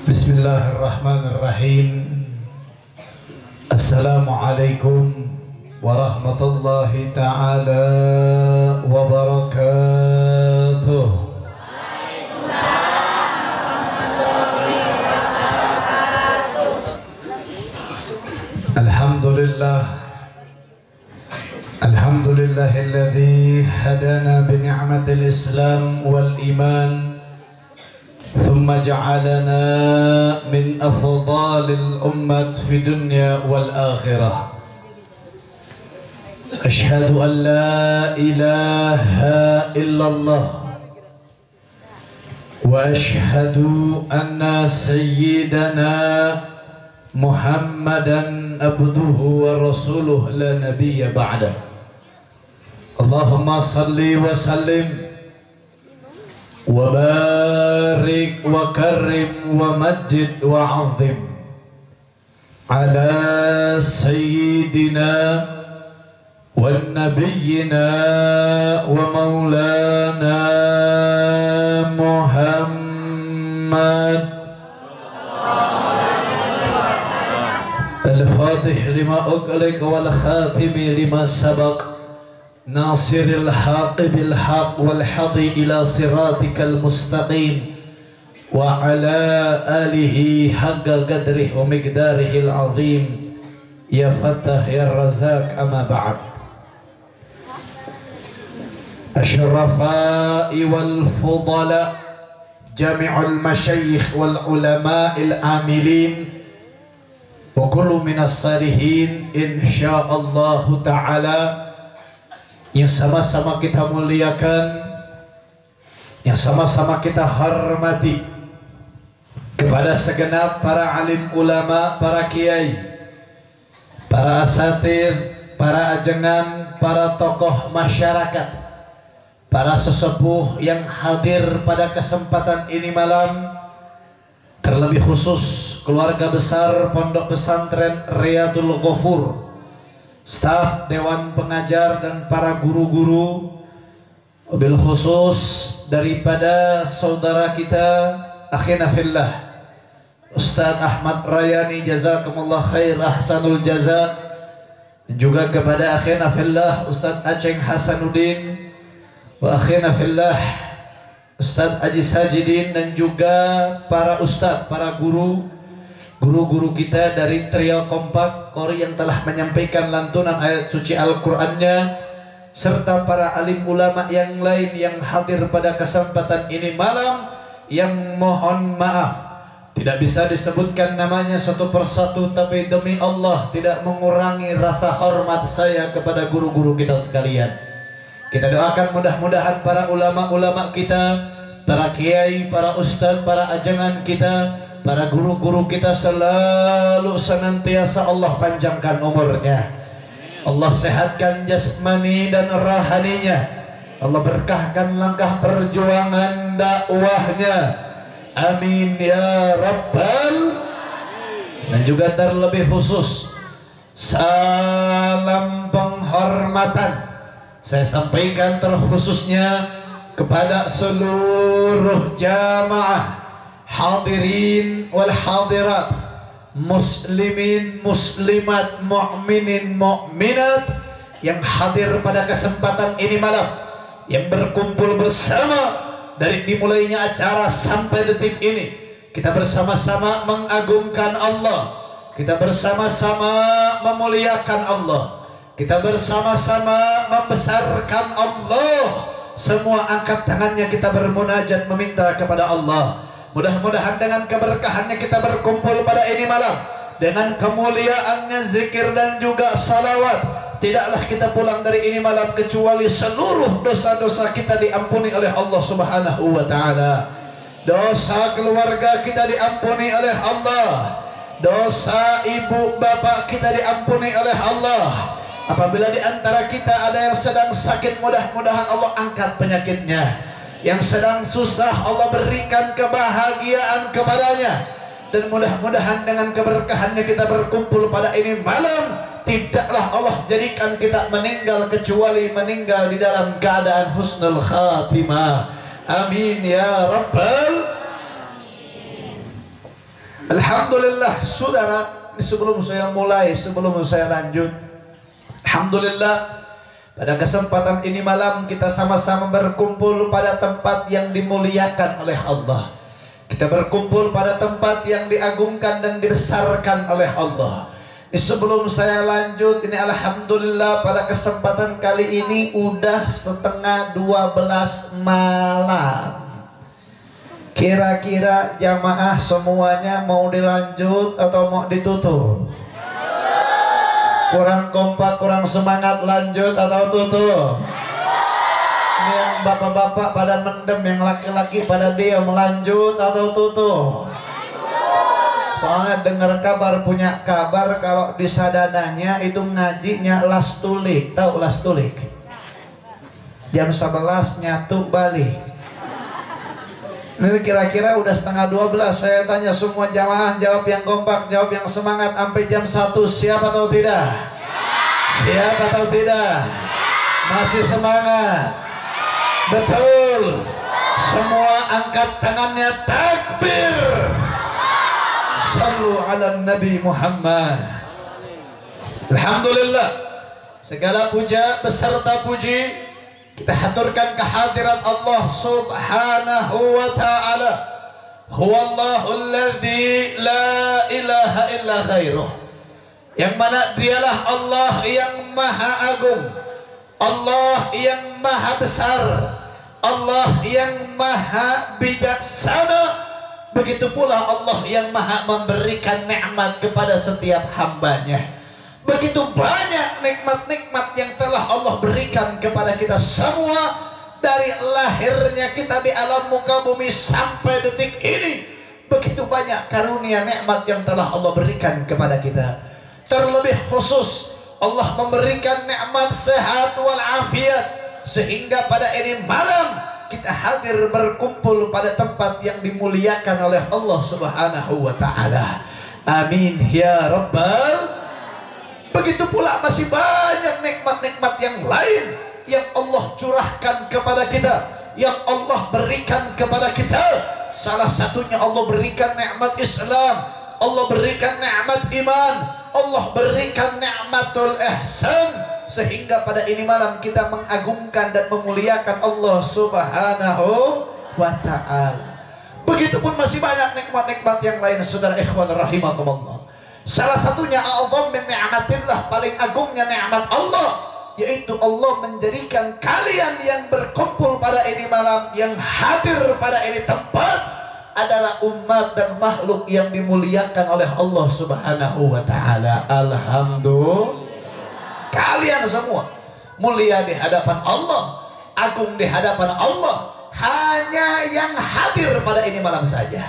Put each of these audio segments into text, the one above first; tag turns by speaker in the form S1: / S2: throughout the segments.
S1: Bismillahirrahmanirrahim. Assalamualaikum warahmatullahi ta'ala wabarakatuh. Alhamdulillah, alhamdulillahilladzi hadana bi ni'matil Islam wal iman, thumma ja'alana min afdalil ummat fi dunya wal akhirah. Ashhadu an la ilaha illallah wa ashhadu anna sayyidana Muhammadan abduhu wa rasuluh la nabiyya ba'dah. Allahumma salli wa sallim wa barik wa karrim wa majid wa azim ala sayyidina wa nabiyyina wa maulana Muhammad al-fatih lima ughliq wal khatimi lima sabaq nasiril haqqi bil haqq wal hadi ila siratikal mustaqim wa ala alihi haqqa qadrihi wa miqdarihil azim. Ya Fattah ya Razak, amma ba'd. Asyrafai wal fudala jami'ul masyayikh wal ulama'il amilin wa kullu minas salihin insyaallah ta'ala, yang sama-sama kita muliakan, yang sama-sama kita hormati, kepada segenap para alim ulama, para kiai, para asatidz, para ajengan, para tokoh masyarakat, para sesepuh yang hadir pada kesempatan ini malam, terlebih khusus keluarga besar Pondok Pesantren Riyadul Ghafur, staf dewan pengajar dan para guru-guru, wabil khusus daripada saudara kita akhina fillah Ustadz Ahmad Rayani, jazakumullah khair ahsanul jaza, dan juga kepada akhina fillah Ustadz Aceng Hasanuddin wa akhina fillah Ustadz Aji Sajidin, dan juga para ustadz, para guru-guru kita dari trio kompak Qori yang telah menyampaikan lantunan ayat suci Al-Qur'annya, serta para alim ulama yang lain yang hadir pada kesempatan ini malam, yang mohon maaf tidak bisa disebutkan namanya satu persatu, tapi demi Allah tidak mengurangi rasa hormat saya kepada guru-guru kita sekalian. Kita doakan mudah-mudahan para ulama-ulama kita, para kiai, para ustadz, para ajangan kita, para guru-guru kita selalu senantiasa Allah panjangkan umurnya, Allah sehatkan jasmani dan rohaninya, Allah berkahkan langkah perjuangan dakwahnya, amin ya rabbal. Dan juga terlebih khusus salam penghormatan saya sampaikan terkhususnya kepada seluruh jamaah hadirin wal hadirat, muslimin muslimat, mu'minin mu'minat yang hadir pada kesempatan ini malam, yang berkumpul bersama dari dimulainya acara sampai detik ini. Kita bersama-sama mengagungkan Allah, kita bersama-sama memuliakan Allah, kita bersama-sama membesarkan Allah. Semua angkat tangannya kita bermunajat meminta kepada Allah. Mudah-mudahan dengan keberkahannya kita berkumpul pada ini malam, dengan kemuliaannya zikir dan juga salawat, tidaklah kita pulang dari ini malam kecuali seluruh dosa-dosa kita diampuni oleh Allah Subhanahu wa ta'ala. Dosa keluarga kita diampuni oleh Allah, dosa ibu bapak kita diampuni oleh Allah. Apabila di antara kita ada yang sedang sakit, mudah-mudahan Allah angkat penyakitnya. Yang sedang susah, Allah berikan kebahagiaan kepadanya. Dan mudah-mudahan dengan keberkahannya kita berkumpul pada ini malam, tidaklah Allah jadikan kita meninggal kecuali meninggal di dalam keadaan husnul khatimah. Amin ya rabbal. Alhamdulillah saudara, sebelum saya mulai, sebelum saya lanjut, alhamdulillah pada kesempatan ini malam kita sama-sama berkumpul pada tempat yang dimuliakan oleh Allah. Kita berkumpul pada tempat yang diagungkan dan dibesarkan oleh Allah. Sebelum saya lanjut, ini alhamdulillah pada kesempatan kali ini udah setengah 12 malam. Kira-kira jamaah semuanya mau dilanjut atau mau ditutup? Kurang kompak, kurang semangat, lanjut atau tutup? Ini yang bapak-bapak pada mendem, yang laki-laki pada diam, lanjut atau tutup? Soalnya dengar kabar, punya kabar kalau di Sadananya itu ngajinya las tulik. Tahu las tulik? Jam 11 nyatu balik. Ini kira-kira udah setengah 12. Saya tanya semua jamaah, jawab yang kompak, jawab yang semangat. Sampai jam 1 siap atau tidak? Siap atau tidak? Masih semangat? Betul. Semua angkat tangannya, takbir. Sallu ala Nabi Muhammad. Alhamdulillah, segala puja beserta puji kita haturkan kehadiran Allah subhanahu wa ta'ala. Huwallahul ladzi la ilaha illa ghairuh, yang mana dialah Allah yang maha agung, Allah yang maha besar, Allah yang maha bijaksana. Begitu pula Allah yang maha memberikan nikmat kepada setiap hambanya. Begitu banyak nikmat-nikmat yang telah Allah berikan kepada kita semua, dari lahirnya kita di alam muka bumi sampai detik ini. Begitu banyak karunia nikmat yang telah Allah berikan kepada kita. Terlebih khusus Allah memberikan nikmat sehat walafiat, sehingga pada ini malam kita hadir berkumpul pada tempat yang dimuliakan oleh Allah subhanahu wa ta'ala. Amin ya rabbal. Begitu pula masih banyak nikmat-nikmat yang lain yang Allah curahkan kepada kita, yang Allah berikan kepada kita. Salah satunya Allah berikan nikmat Islam, Allah berikan nikmat iman, Allah berikan nikmatul ihsan, sehingga pada ini malam kita mengagungkan dan memuliakan Allah subhanahu wa ta'ala. Begitupun masih banyak nikmat-nikmat yang lain, saudara ikhwan rahimakumullah. Salah satunya a'zam min ni'matillah, paling agungnya nikmat Allah, yaitu Allah menjadikan kalian yang berkumpul pada ini malam, yang hadir pada ini tempat, adalah umat dan makhluk yang dimuliakan oleh Allah subhanahu wa ta'ala. Alhamdulillah, kalian semua mulia di hadapan Allah, agung di hadapan Allah. Hanya yang hadir pada ini malam saja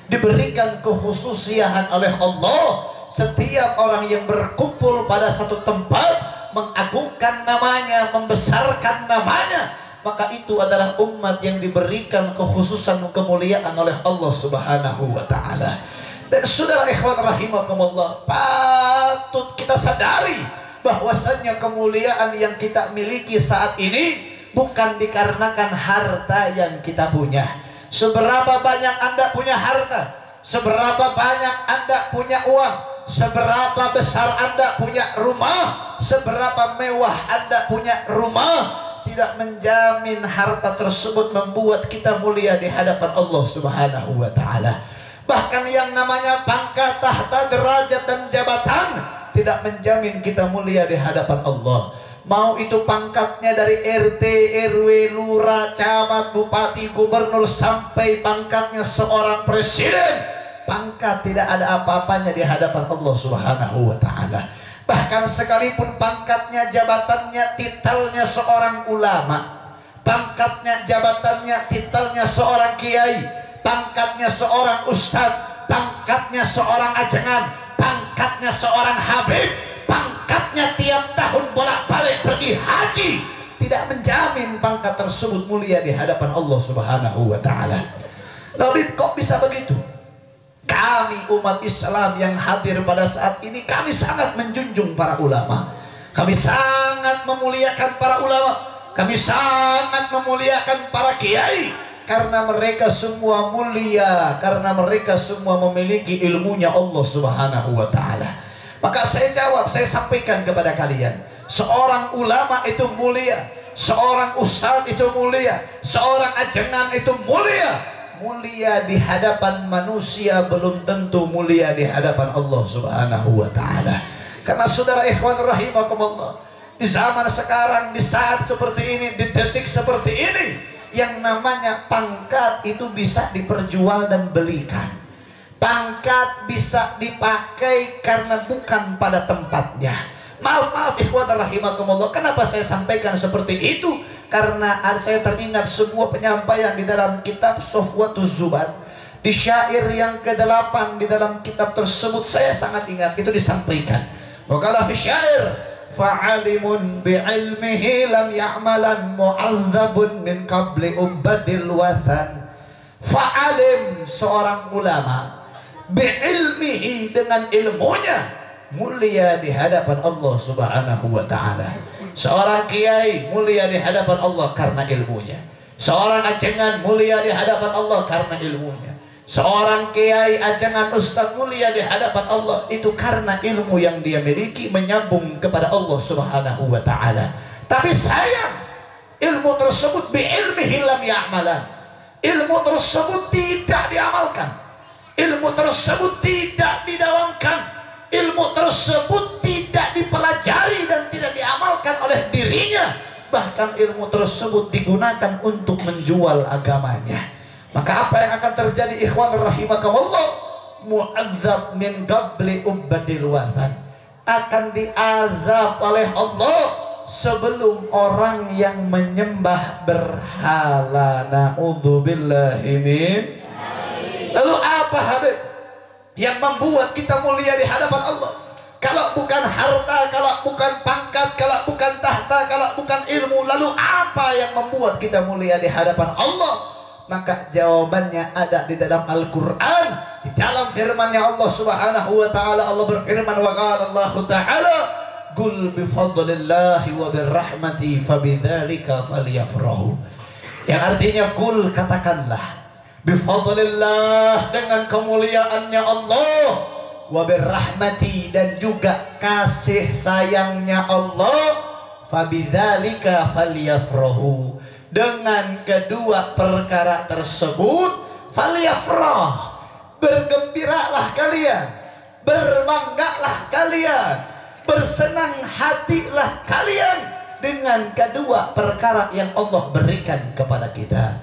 S1: diberikan kekhususian oleh Allah. Setiap orang yang berkumpul pada satu tempat, mengagungkan namanya, membesarkan namanya, maka itu adalah umat yang diberikan kekhususan kemuliaan oleh Allah subhanahu wa ta'ala. Dan saudara ikhwan rahimakumullah, patut kita sadari bahwasannya kemuliaan yang kita miliki saat ini bukan dikarenakan harta yang kita punya. Seberapa banyak Anda punya harta, seberapa banyak Anda punya uang, seberapa besar Anda punya rumah, seberapa mewah Anda punya rumah, tidak menjamin harta tersebut membuat kita mulia di hadapan Allah subhanahu wa ta'ala. Bahkan yang namanya pangkat, tahta, derajat dan jabatan tidak menjamin kita mulia di hadapan Allah. Mau itu pangkatnya dari RT, RW, lurah, camat, bupati, gubernur, sampai pangkatnya seorang presiden, pangkat tidak ada apa-apanya di hadapan Allah subhanahu wa ta'ala. Bahkan sekalipun pangkatnya, jabatannya, titelnya seorang ulama, pangkatnya, jabatannya, titelnya seorang kiai, pangkatnya seorang ustadz, pangkatnya seorang ajengan, pangkatnya seorang habib, pangkatnya tiap tahun bolak-balik pergi haji, tidak menjamin pangkat tersebut mulia di hadapan Allah subhanahu wa ta'ala. Tapi kok bisa begitu? Kami umat Islam yang hadir pada saat ini, kami sangat menjunjung para ulama, kami sangat memuliakan para ulama, kami sangat memuliakan para kiai, Karena mereka semua mulia, karena mereka semua memiliki ilmunya Allah Subhanahu wa ta'ala. Maka saya jawab, saya sampaikan kepada kalian, seorang ulama itu mulia, seorang ustadz itu mulia, seorang ajengan itu mulia. Mulia di hadapan manusia belum tentu mulia di hadapan Allah Subhanahu wa ta'ala. Karena saudara ikhwan rahimakumullah, di zaman sekarang, di saat seperti ini, di detik seperti ini, yang namanya pangkat itu bisa diperjual dan belikan. Pangkat bisa dipakai karena bukan pada tempatnya. Maaf ikhwan rahimakumullah, kenapa saya sampaikan seperti itu? Karena saya teringat sebuah penyampaian di dalam kitab Sofwatuz Zubat, di syair yang ke-8 di dalam kitab tersebut, saya sangat ingat itu disampaikan. Waqala fi syair, fa'alimun bi'ilmihi lam ya'malan mu'adzabun min qabli ubadil wathan. Fa'alim, seorang ulama, bi'ilmihi, dengan ilmunya, mulia di hadapan Allah Subhanahu wa ta'ala. Seorang kiai mulia di hadapan Allah karena ilmunya. Seorang ajengan mulia di hadapan Allah karena ilmunya. Seorang kiai, ajengan, ustaz mulia di hadapan Allah itu karena ilmu yang dia miliki menyambung kepada Allah Subhanahu wa ta'ala. Tapi sayang, ilmu tersebut bi'ilmihi lam ya'malan. Ilmu tersebut tidak diamalkan. Ilmu tersebut tidak didawamkan. Ilmu tersebut tidak dipelajari dan tidak diamalkan oleh dirinya. Bahkan ilmu tersebut digunakan untuk menjual agamanya. Maka apa yang akan terjadi ikhwan rahimakumullah? Mu'adzab min qabli ubadil wathan, akan diazab oleh Allah sebelum orang yang menyembah berhala. Na'udzubillahi min. Lalu apa Habib yang membuat kita mulia di hadapan Allah? Kalau bukan harta, kalau bukan pangkat, kalau bukan tahta, kalau bukan ilmu, lalu apa yang membuat kita mulia di hadapan Allah? Maka jawabannya ada di dalam Al-Quran, di dalam firman-Nya Allah Subhanahu wa ta'ala. Allah berfirman, wa qala Allah ta'ala, qul bifadlillahi wa birrahmati fabidzalika falyafrahu. Yang artinya, qul, katakanlah, bifadlillah, dengan kemuliaannya Allah, wa birrahmati, dan juga kasih sayangnya Allah, fabidzalika falyafrahu, dengan kedua perkara tersebut falyafrah, bergembiralah kalian, berbanggalah kalian, bersenang hatilah kalian dengan kedua perkara yang Allah berikan kepada kita.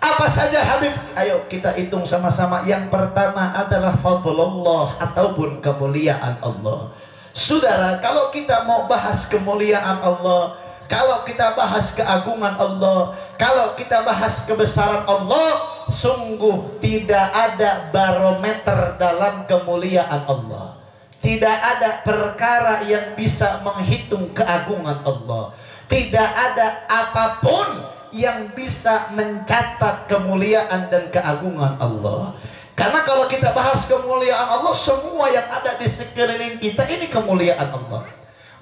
S1: Apa saja Habib? Ayo kita hitung sama-sama. Yang pertama adalah fadlullah ataupun kemuliaan Allah. Saudara, kalau kita mau bahas kemuliaan Allah, kalau kita bahas keagungan Allah, kalau kita bahas kebesaran Allah, sungguh tidak ada barometer dalam kemuliaan Allah. Tidak ada perkara yang bisa menghitung keagungan Allah. Tidak ada apapun yang bisa mencatat kemuliaan dan keagungan Allah. Karena kalau kita bahas kemuliaan Allah, semua yang ada di sekeliling kita ini kemuliaan Allah.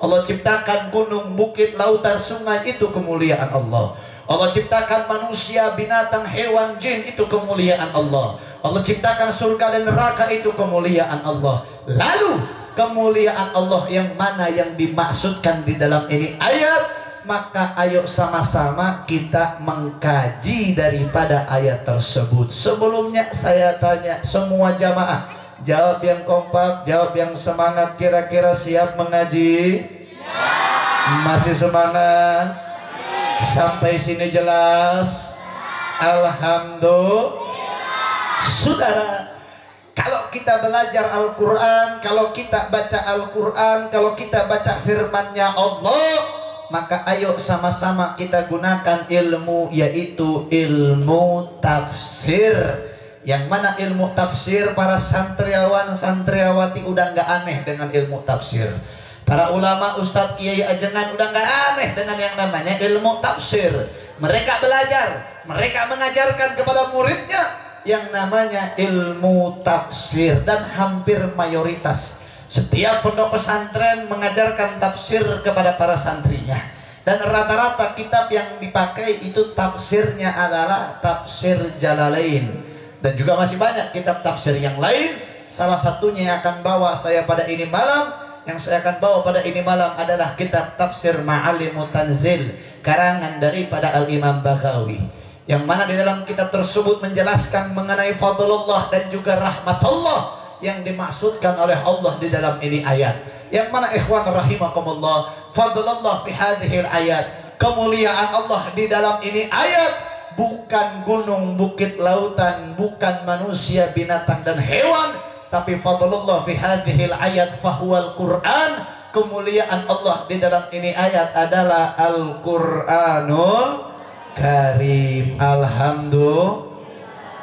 S1: Allah ciptakan gunung, bukit, lautan, sungai, itu kemuliaan Allah. Allah ciptakan manusia, binatang, hewan, jin, itu kemuliaan Allah. Allah ciptakan surga dan neraka, itu kemuliaan Allah. Lalu kemuliaan Allah yang mana yang dimaksudkan di dalam ini ayat? Maka ayo sama-sama kita mengkaji daripada ayat tersebut. Sebelumnya saya tanya semua jamaah, jawab yang kompak, jawab yang semangat. Kira-kira siap mengaji? Masih semangat? Sampai sini jelas? Alhamdulillah. Saudara, kalau kita belajar Al-Quran, kalau kita baca Al-Quran, kalau kita baca firman-Nya Allah, maka ayo sama-sama kita gunakan ilmu, yaitu ilmu tafsir. Yang mana ilmu tafsir, para santriawan, santriawati udah nggak aneh dengan ilmu tafsir. Para ulama, ustadz, kiai, ajengan udah nggak aneh dengan yang namanya ilmu tafsir. Mereka belajar, mereka mengajarkan kepada muridnya yang namanya ilmu tafsir. Dan hampir mayoritas setiap pondok pesantren mengajarkan tafsir kepada para santrinya. Dan rata-rata kitab yang dipakai itu tafsirnya adalah tafsir Jalalain. Dan juga masih banyak kitab tafsir yang lain. Salah satunya yang akan bawa saya pada ini malam, yang saya akan bawa pada ini malam adalah kitab tafsir Ma'alimut Tanzil, karangan daripada Al-Imam Baghawi, yang mana di dalam kitab tersebut menjelaskan mengenai fadlullah dan juga rahmatullah yang dimaksudkan oleh Allah di dalam ini ayat. Yang mana ikhwan rahimakumullah, fadlullah fi hadhil ayat, kemuliaan Allah di dalam ini ayat, bukan gunung, bukit, lautan, bukan manusia, binatang dan hewan, tapi fadlullah fi hadhil ayat fahuwal Quran, kemuliaan Allah di dalam ini ayat adalah Al-Quranul Karim. Alhamdulillah.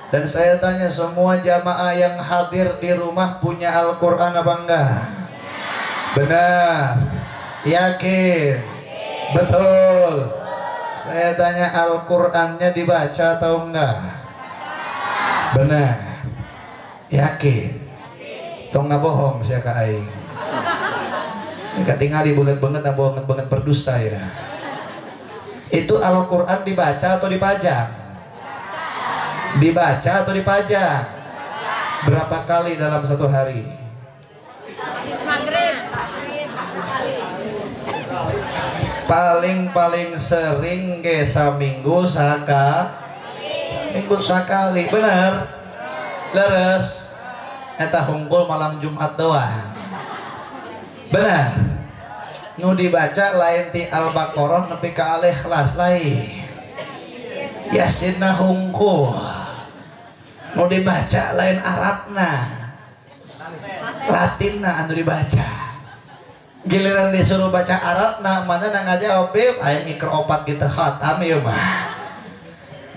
S1: Dan saya tanya semua jamaah yang hadir di rumah punya Al-Quran apa enggak? Benar? Yakin? Betul? Saya tanya Al-Qurannya dibaca atau enggak? Benar? Yakin? Tong nggak bohong saya ke aing. Nggak tinggal di bulan banget banget berdusta ya. Itu Al-Quran dibaca atau dipajang? Dibaca atau dipajang? Berapa kali dalam satu hari? Paling sering ke saminggu saminggu sekali. Benar? Leres? Eta hungkul malam Jumat doang. Benar? Nu dibaca lain ti Al-Baqarah nepi ka Al-Ikhlas lain. Yasinna hungkul. Nu dibaca lain Arabna, Latinna anu dibaca. Giliran disuruh baca Arabna mana nang ngajawab aya mikro opat di teu khatam ieu mah.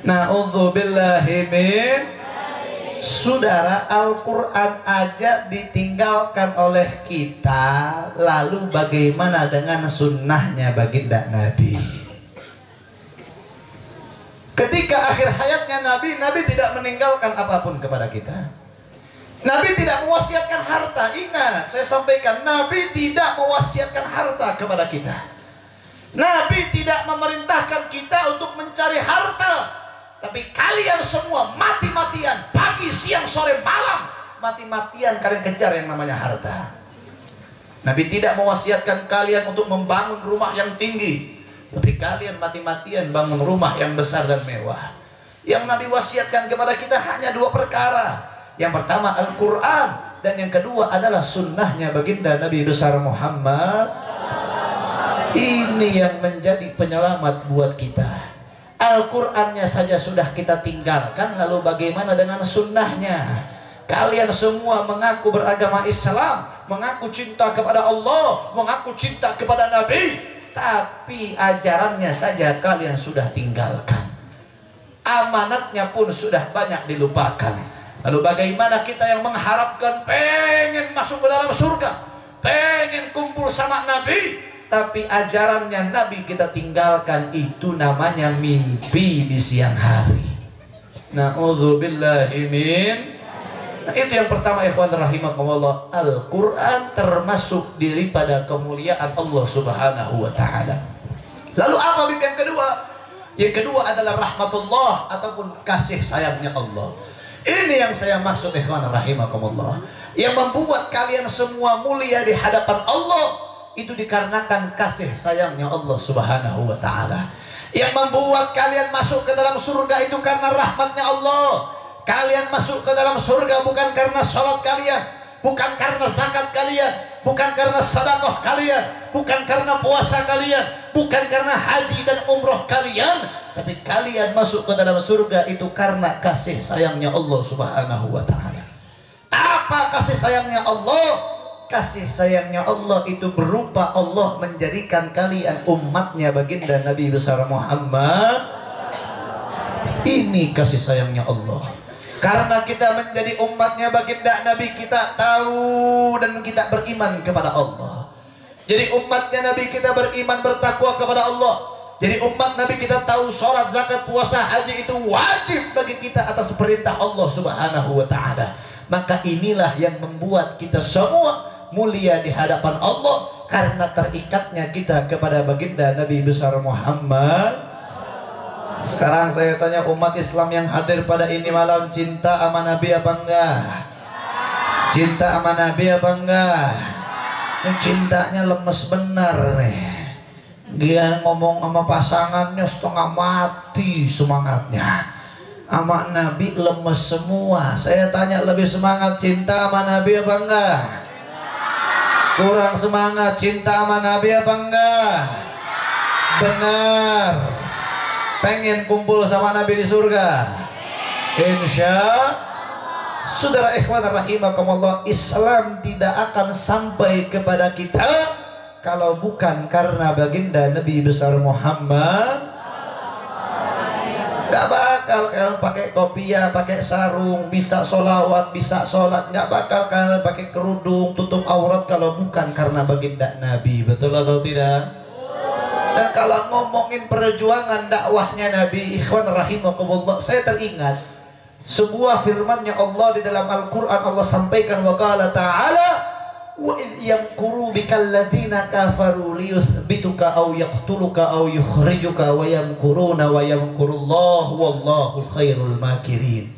S1: Na'udzubillahi min. Saudara, Al-Quran aja ditinggalkan oleh kita, lalu bagaimana dengan sunnahnya baginda Nabi? Ketika akhir hayatnya Nabi tidak meninggalkan apapun kepada kita. Nabi tidak mewasiatkan harta. Ingat, saya sampaikan, Nabi tidak mewasiatkan harta kepada kita. Nabi tidak memerintahkan kita untuk mencari harta. Tapi kalian semua mati-matian, pagi, siang, sore, malam, mati-matian kalian kejar yang namanya harta. Nabi tidak mewasiatkan kalian untuk membangun rumah yang tinggi, tapi kalian mati-matian bangun rumah yang besar dan mewah. Yang Nabi wasiatkan kepada kita hanya dua perkara. Yang pertama Al-Quran, dan yang kedua adalah sunnahnya baginda Nabi besar Muhammad. Ini yang menjadi penyelamat buat kita. Al-Qurannya saja sudah kita tinggalkan, lalu bagaimana dengan sunnahnya? Kalian semua mengaku beragama Islam, mengaku cinta kepada Allah, mengaku cinta kepada Nabi, tapi ajarannya saja kalian sudah tinggalkan. Amanatnya pun sudah banyak dilupakan. Lalu bagaimana kita yang mengharapkan pengen masuk ke dalam surga, pengen kumpul sama Nabi, tapi ajarannya Nabi kita tinggalkan? Itu namanya mimpi di siang hari. Na'udzubillahi min. Nah, itu yang pertama ikhwan rahimakumullah. Al-Quran termasuk daripada kemuliaan Allah subhanahu wa ta'ala. Lalu apa mimpi yang kedua? Yang kedua adalah rahmatullah ataupun kasih sayangnya Allah. Ini yang saya maksud ikhwan rahimakumullah. Yang membuat kalian semua mulia di hadapan Allah, itu dikarenakan kasih sayangnya Allah subhanahu wa ta'ala. Yang membuat kalian masuk ke dalam surga itu karena rahmatnya Allah. Kalian masuk ke dalam surga bukan karena sholat kalian, bukan karena zakat kalian, bukan karena sedekah kalian, bukan karena puasa kalian, bukan karena haji dan umroh kalian, tapi kalian masuk ke dalam surga itu karena kasih sayangnya Allah subhanahu wa ta'ala. Apa kasih sayangnya Allah? Kasih sayangnya Allah itu berupa Allah menjadikan kalian umatnya baginda Nabi besar Muhammad. Ini kasih sayangnya Allah. Karena kita menjadi umatnya baginda Nabi, kita tahu dan kita beriman kepada Allah. Jadi umatnya Nabi kita beriman bertakwa kepada Allah. Jadi umat Nabi kita tahu sholat, zakat, puasa, haji itu wajib bagi kita atas perintah Allah subhanahu wa ta'ala. Maka inilah yang membuat kita semua mulia di hadapan Allah, karena terikatnya kita kepada baginda Nabi besar Muhammad. Sekarang saya tanya umat Islam yang hadir pada ini malam, cinta sama Nabi apa enggak? Cinta sama Nabi apa enggak? Cintanya lemes benar nih. Dia ngomong sama pasangannya setengah mati semangatnya, sama Nabi lemes semua. Saya tanya, lebih semangat cinta sama Nabi apa enggak? Kurang semangat cinta sama Nabi apa enggak? Benar. Pengen kumpul sama Nabi di surga? Insya Saudara ikhwan rahimakumullah, Islam tidak akan sampai kepada kita kalau bukan karena baginda Nabi besar Muhammad. Gak bakal kalian pakai kopiah, pakai sarung, bisa sholawat, bisa sholat. Gak bakal kalian pakai kerudung, tutup aurat kalau bukan karena baginda Nabi. Betul atau tidak? Dan kalau ngomongin perjuangan dakwahnya Nabi, ikhwan rahimakumullah, saya teringat sebuah firman-Nya Allah di dalam Al-Quran. Allah sampaikan, wa qala ta'ala, wa idh yamkuru bikal ladzina kafaru liyuthbituka aw yaqtuluka aw yukhrijuka wa yamkuruna wa yamkurullahu wallahu khairul makirin.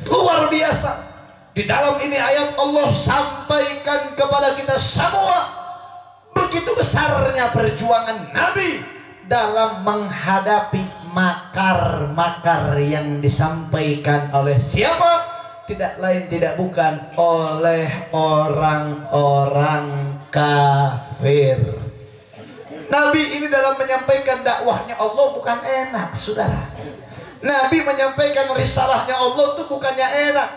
S1: Luar biasa. Di dalam ini ayat Allah sampaikan kepada kita semua begitu besarnya perjuangan Nabi dalam menghadapi makar-makar yang disampaikan oleh siapa? Tidak lain tidak bukan oleh orang-orang kafir. Nabi ini dalam menyampaikan dakwahnya Allah bukan enak, saudara. Nabi menyampaikan risalahnya Allah itu bukannya enak.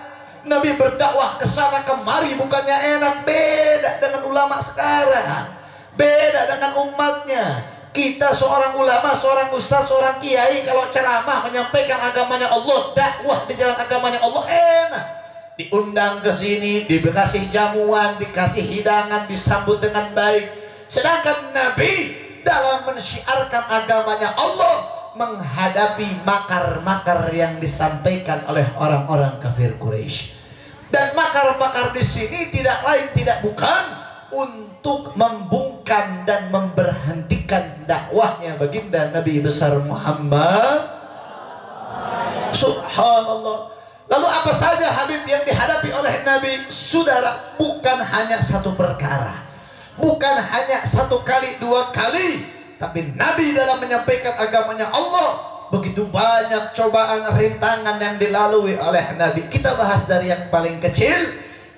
S1: Nabi berdakwah kesana kemari bukannya enak. Beda dengan ulama sekarang, beda dengan umatnya. Kita seorang ulama, seorang ustaz, seorang kiai, kalau ceramah menyampaikan agamanya Allah, dakwah di jalan agamanya Allah enak. Diundang ke sini, dikasih jamuan, dikasih hidangan, disambut dengan baik. Sedangkan Nabi dalam mensyiarkan agamanya Allah menghadapi makar-makar yang disampaikan oleh orang-orang kafir Quraisy. Dan makar-makar di sini tidak lain tidak bukan untuk membungkam dan memberhentikan dakwahnya baginda Nabi besar Muhammad. Subhanallah. Lalu apa saja Habib yang dihadapi oleh Nabi? Saudara, bukan hanya satu perkara, bukan hanya satu kali, dua kali, tapi Nabi dalam menyampaikan agamanya Allah begitu banyak cobaan, rintangan yang dilalui oleh Nabi. Kita bahas dari yang paling kecil,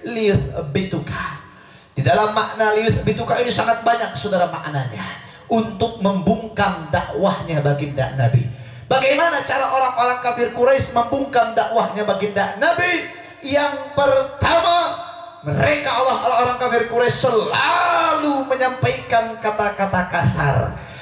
S1: liyuthbituka. Di dalam makna liyuthbituka ini sangat banyak, saudara, maknanya untuk membungkam dakwahnya baginda Nabi. Bagaimana cara orang-orang kafir Quraisy membungkam dakwahnya baginda Nabi? Yang pertama, mereka orang kafir Quraisy selalu menyampaikan kata-kata kasar,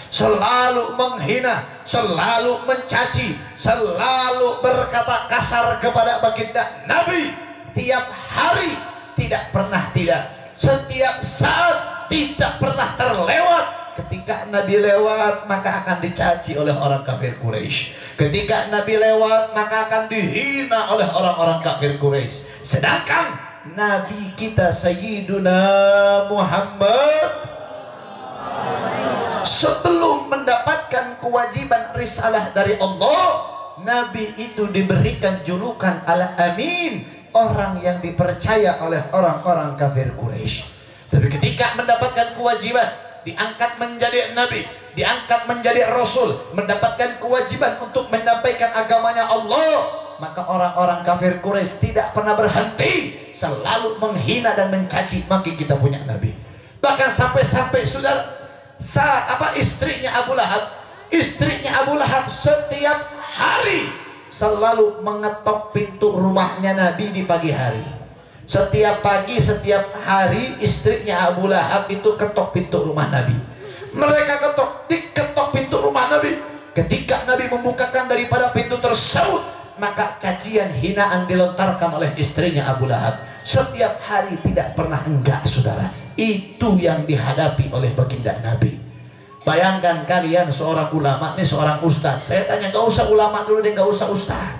S1: selalu menghina, selalu mencaci, selalu berkata kasar kepada baginda Nabi. Tiap hari, tidak pernah tidak, setiap saat, tidak pernah terlewat. Ketika Nabi lewat, maka akan dicaci oleh orang kafir Quraisy. Ketika Nabi lewat, maka akan dihina oleh orang-orang kafir Quraisy. Sedangkan Nabi kita Sayyiduna Muhammad sebelum mendapatkan kewajiban risalah dari Allah, Nabi itu diberikan julukan Al-Amin, orang yang dipercaya oleh orang-orang kafir Quraisy. Tapi ketika mendapatkan kewajiban, diangkat menjadi Nabi, diangkat menjadi Rasul, mendapatkan kewajiban untuk menyampaikan agamanya Allah, maka orang-orang kafir Quraisy tidak pernah berhenti, selalu menghina dan mencaci maki kita punya Nabi. Bahkan sampai-sampai saudara, istrinya Abu Lahab setiap hari selalu mengetok pintu rumahnya Nabi di pagi hari. Setiap pagi, setiap hari istrinya Abu Lahab itu ketok pintu rumah Nabi. Mereka diketok pintu rumah Nabi. Ketika Nabi membukakan daripada pintu tersebut, maka cacian, hinaan dilontarkan oleh istrinya Abu Lahab. Setiap hari, tidak pernah enggak, saudara. Itu yang dihadapi oleh baginda Nabi. Bayangkan kalian seorang ulama, nih seorang ustadz. Saya tanya, gak usah ulama dulu deh, gak usah ustadz.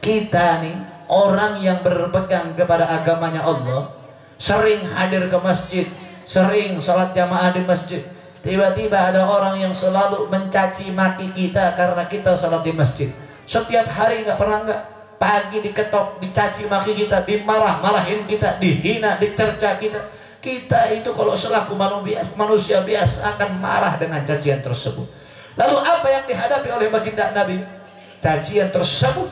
S1: Kita nih, orang yang berpegang kepada agamanya Allah, sering hadir ke masjid, sering sholat jamaah di masjid, tiba-tiba ada orang yang selalu mencaci maki kita karena kita sholat di masjid. Setiap hari, nggak pernah nggak, pagi diketok, dicaci maki kita, dimarah-marahin kita, dihina, dicerca kita. Kita itu kalau selaku manusia biasa akan marah dengan cacian tersebut. Lalu apa yang dihadapi oleh baginda Nabi? Cacian tersebut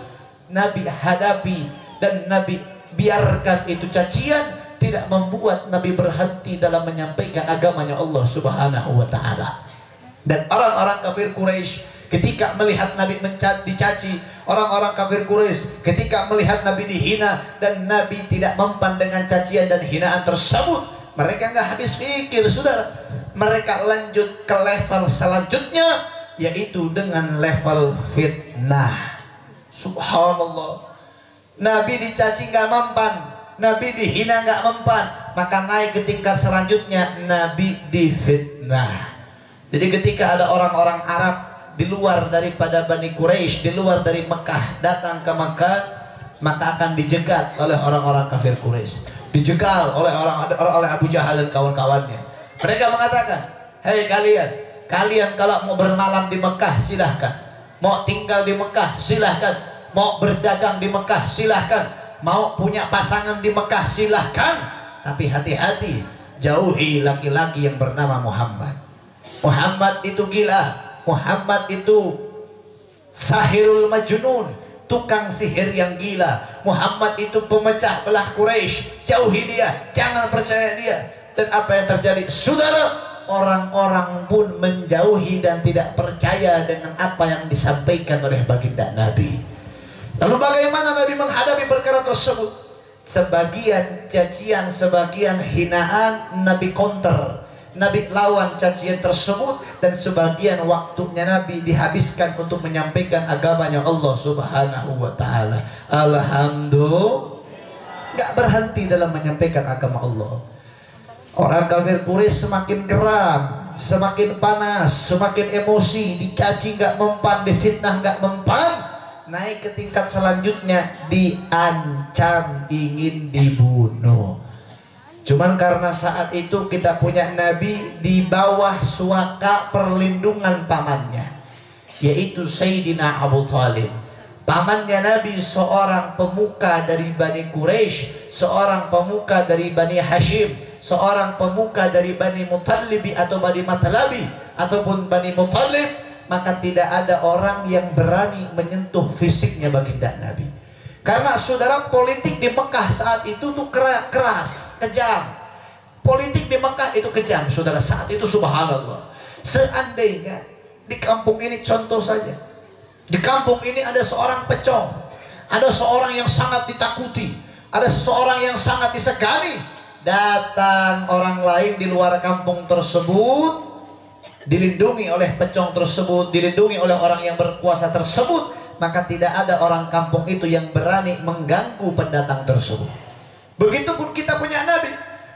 S1: Nabi hadapi, dan Nabi biarkan itu cacian tidak membuat Nabi berhenti dalam menyampaikan agamanya Allah Subhanahu wa ta'ala. Dan orang-orang kafir Quraisy ketika melihat Nabi dicaci, orang-orang kafir Quraisy ketika melihat Nabi dihina dan Nabi tidak mempan dengan cacian dan hinaan tersebut, mereka nggak habis pikir, saudara. Mereka lanjut ke level selanjutnya, yaitu dengan level fitnah. Subhanallah. Nabi dicaci nggak mempan, Nabi dihina nggak mempan, maka naik ke tingkat selanjutnya, Nabi difitnah. Jadi ketika ada orang-orang Arab di luar daripada Bani Quraisy, di luar dari Mekah, datang ke Mekah, maka akan dijegat oleh orang-orang kafir Quraisy, dijegal oleh Abu Jahal dan kawan-kawannya. Mereka mengatakan, hei kalian kalau mau bermalam di Mekah silahkan, mau tinggal di Mekah silahkan, mau berdagang di Mekah silahkan, mau punya pasangan di Mekah silahkan, tapi hati-hati, jauhi laki-laki yang bernama Muhammad. Muhammad itu gila, Muhammad itu sahirul majnun, tukang sihir yang gila. Muhammad itu pemecah belah Quraisy, jauhi dia, jangan percaya dia. Dan apa yang terjadi, saudara? Orang-orang pun menjauhi dan tidak percaya dengan apa yang disampaikan oleh baginda Nabi. Lalu bagaimana Nabi menghadapi perkara tersebut? Sebagian cacian, sebagian hinaan Nabi counter, Nabi lawan cacian tersebut, dan sebagian waktunya Nabi dihabiskan untuk menyampaikan agamanya Allah Subhanahu wa ta'ala. Alhamdulillah, nggak berhenti dalam menyampaikan agama Allah. Orang kafir Quraisy semakin geram, semakin panas, semakin emosi, dicaci nggak mempan, difitnah nggak mempan, naik ke tingkat selanjutnya, diancam ingin dibunuh. Cuman karena saat itu kita punya Nabi di bawah suaka perlindungan pamannya, yaitu Sayyidina Abu Thalib. Pamannya Nabi seorang pemuka dari Bani Quraisy, seorang pemuka dari Bani Hashim, seorang pemuka dari Bani Mutalibi atau Bani Matalabi ataupun Bani Mutalib. Maka tidak ada orang yang berani menyentuh fisiknya baginda Nabi. Karena saudara, politik di Mekah saat itu tuh keras, kejam. Politik di Mekah itu kejam, saudara, saat itu. Subhanallah. Seandainya di kampung ini, contoh saja, di kampung ini ada seorang pecong, ada seorang yang sangat ditakuti, ada seseorang yang sangat disegani, datang orang lain di luar kampung tersebut, dilindungi oleh pecong tersebut, dilindungi oleh orang yang berkuasa tersebut, maka tidak ada orang kampung itu yang berani mengganggu pendatang tersebut. Begitupun kita punya Nabi.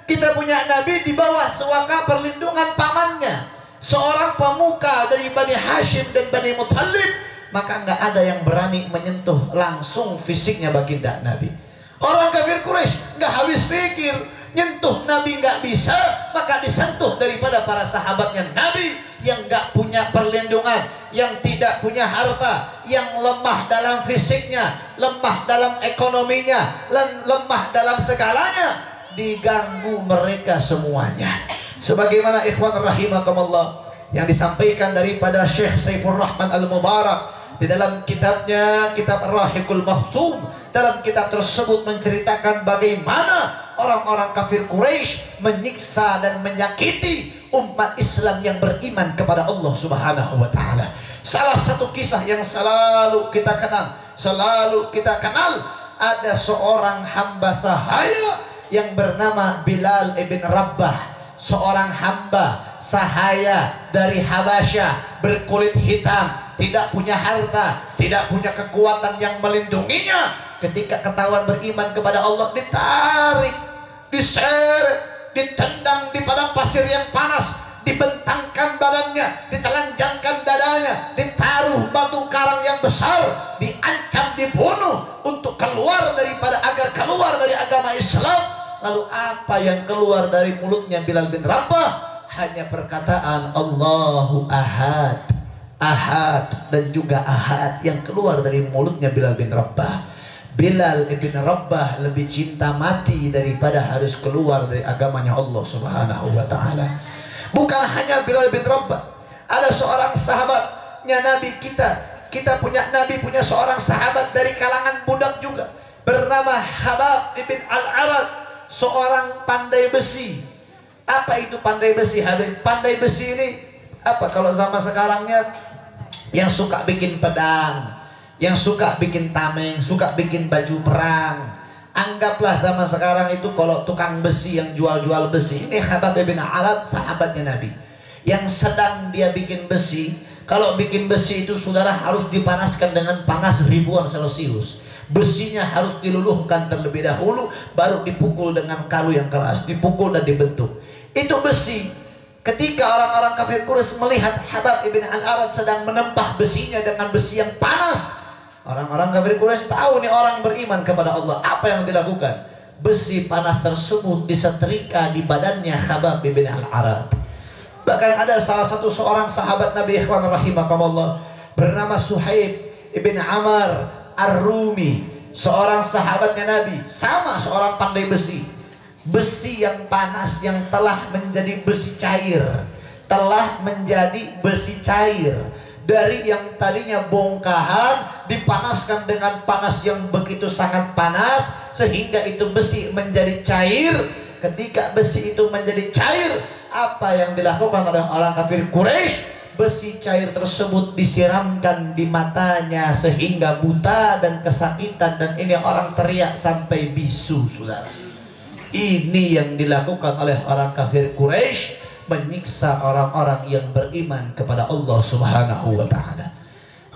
S1: Kita punya Nabi di bawah suaka perlindungan pamannya, seorang pemuka dari Bani Hashim dan Bani Muthalib. Maka nggak ada yang berani menyentuh langsung fisiknya baginda Nabi. Orang kafir Quraisy nggak habis pikir, nyentuh Nabi nggak bisa, maka disentuh daripada para sahabatnya Nabi yang nggak punya perlindungan, yang tidak punya harta, yang lemah dalam fisiknya, lemah dalam ekonominya, lemah dalam segalanya, diganggu mereka semuanya. Sebagaimana ikhwan rahimakumullah yang disampaikan daripada Syekh Saifur Rahman Al-Mubarak di dalam kitabnya, kitab Ar-Rahiqul Makhtum. Dalam kitab tersebut menceritakan bagaimana orang-orang kafir Quraisy menyiksa dan menyakiti umat Islam yang beriman kepada Allah Subhanahu wa ta'ala. Salah satu kisah yang selalu kita kenal, ada seorang hamba sahaya yang bernama Bilal ibn Rabah, seorang hamba sahaya dari Habasyah, berkulit hitam, tidak punya harta, tidak punya kekuatan yang melindunginya. Ketika ketahuan beriman kepada Allah, ditarik, diseret, ditendang di padang pasir yang panas, dibentangkan badannya, ditelanjangkan dadanya, ditaruh batu karang yang besar, diancam dibunuh untuk agar keluar dari agama Islam. Lalu apa yang keluar dari mulutnya Bilal bin Rabah? Hanya perkataan Allahu Ahad, Ahad, dan juga Ahad yang keluar dari mulutnya Bilal bin Rabah. Bilal bin Rabah lebih cinta mati daripada harus keluar dari agamanya Allah Subhanahu wa ta'ala. Bukan hanya Bilal bin Rabah, ada seorang sahabatnya Nabi kita punya Nabi punya seorang sahabat dari kalangan budak juga, bernama Habab ibn Al-Arad, seorang pandai besi. Apa itu pandai besi, Habib? Pandai besi ini apa kalau zaman sekarangnya? Yang suka bikin pedang, yang suka bikin tameng, suka bikin baju perang. Anggaplah zaman sekarang itu kalau tukang besi yang jual-jual besi. Ini Habab ibn Al-Arad, sahabatnya Nabi, yang sedang dia bikin besi. Kalau bikin besi itu saudara harus dipanaskan dengan panas ribuan Celcius. Besinya harus diluluhkan terlebih dahulu, baru dipukul dengan kayu yang keras, dipukul dan dibentuk. Itu besi. Ketika orang-orang kafir Quraisy melihat Habab ibn Al-Arad sedang menempah besinya dengan besi yang panas, orang-orang kafir Quraisy tahu nih orang beriman kepada Allah. Apa yang dilakukan? Besi panas tersebut disetrika di badannya Habab ibn Al-Arad. Bahkan ada salah satu seorang sahabat Nabi, ikhwan rahimakumullah, bernama Suhaib ibn Amr Ar-Rumi, seorang sahabatnya Nabi, sama seorang pandai besi. Besi yang panas yang telah menjadi besi cair, telah menjadi besi cair. Dari yang tadinya bongkahan dipanaskan dengan panas yang begitu sangat panas sehingga itu besi menjadi cair. Ketika besi itu menjadi cair, apa yang dilakukan oleh orang kafir Quraisy? Besi cair tersebut disiramkan di matanya sehingga buta dan kesakitan, dan ini orang teriak sampai bisu, saudara. Ini yang dilakukan oleh orang kafir Quraisy, menyiksa orang-orang yang beriman kepada Allah Subhanahu wa ta'ala.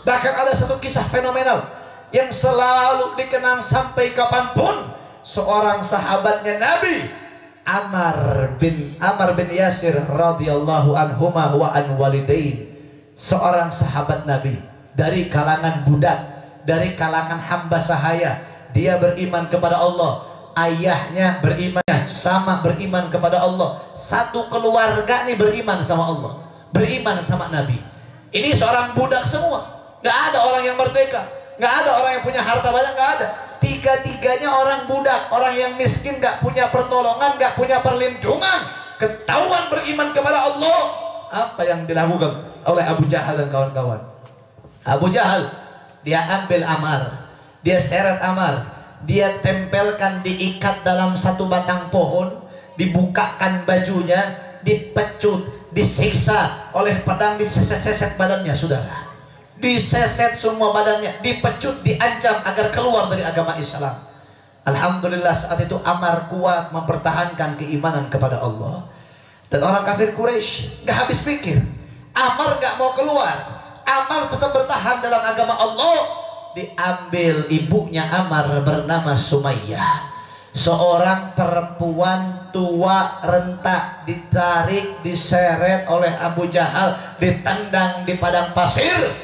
S1: Bahkan ada satu kisah fenomenal yang selalu dikenang sampai kapanpun. Seorang sahabatnya Nabi, Ammar bin Yasir radhiyallahu anhuma wa an walidain, seorang sahabat Nabi dari kalangan budak, dari kalangan hamba sahaya. Dia beriman kepada Allah, ayahnya beriman, sama beriman kepada Allah. Satu keluarga nih beriman sama Allah, beriman sama Nabi. Ini seorang budak semua, nggak ada orang yang merdeka, nggak ada orang yang punya harta banyak, nggak ada. Tiga-tiganya orang budak, orang yang miskin, gak punya pertolongan, gak punya perlindungan. Ketahuan beriman kepada Allah. Apa yang dilakukan oleh Abu Jahal dan kawan-kawan? Abu Jahal, dia ambil Ammar, dia seret Ammar, dia tempelkan, diikat dalam satu batang pohon, dibukakan bajunya, dipecut, disiksa oleh pedang, diseset-seset badannya, saudara. Diseset semua badannya, dipecut, diancam agar keluar dari agama Islam. Alhamdulillah saat itu Ammar kuat mempertahankan keimanan kepada Allah. Dan orang kafir Quraisy gak habis pikir, Ammar gak mau keluar, Ammar tetap bertahan dalam agama Allah. Diambil ibunya Ammar bernama Sumayyah, seorang perempuan tua renta, ditarik, diseret oleh Abu Jahal, ditendang di padang pasir.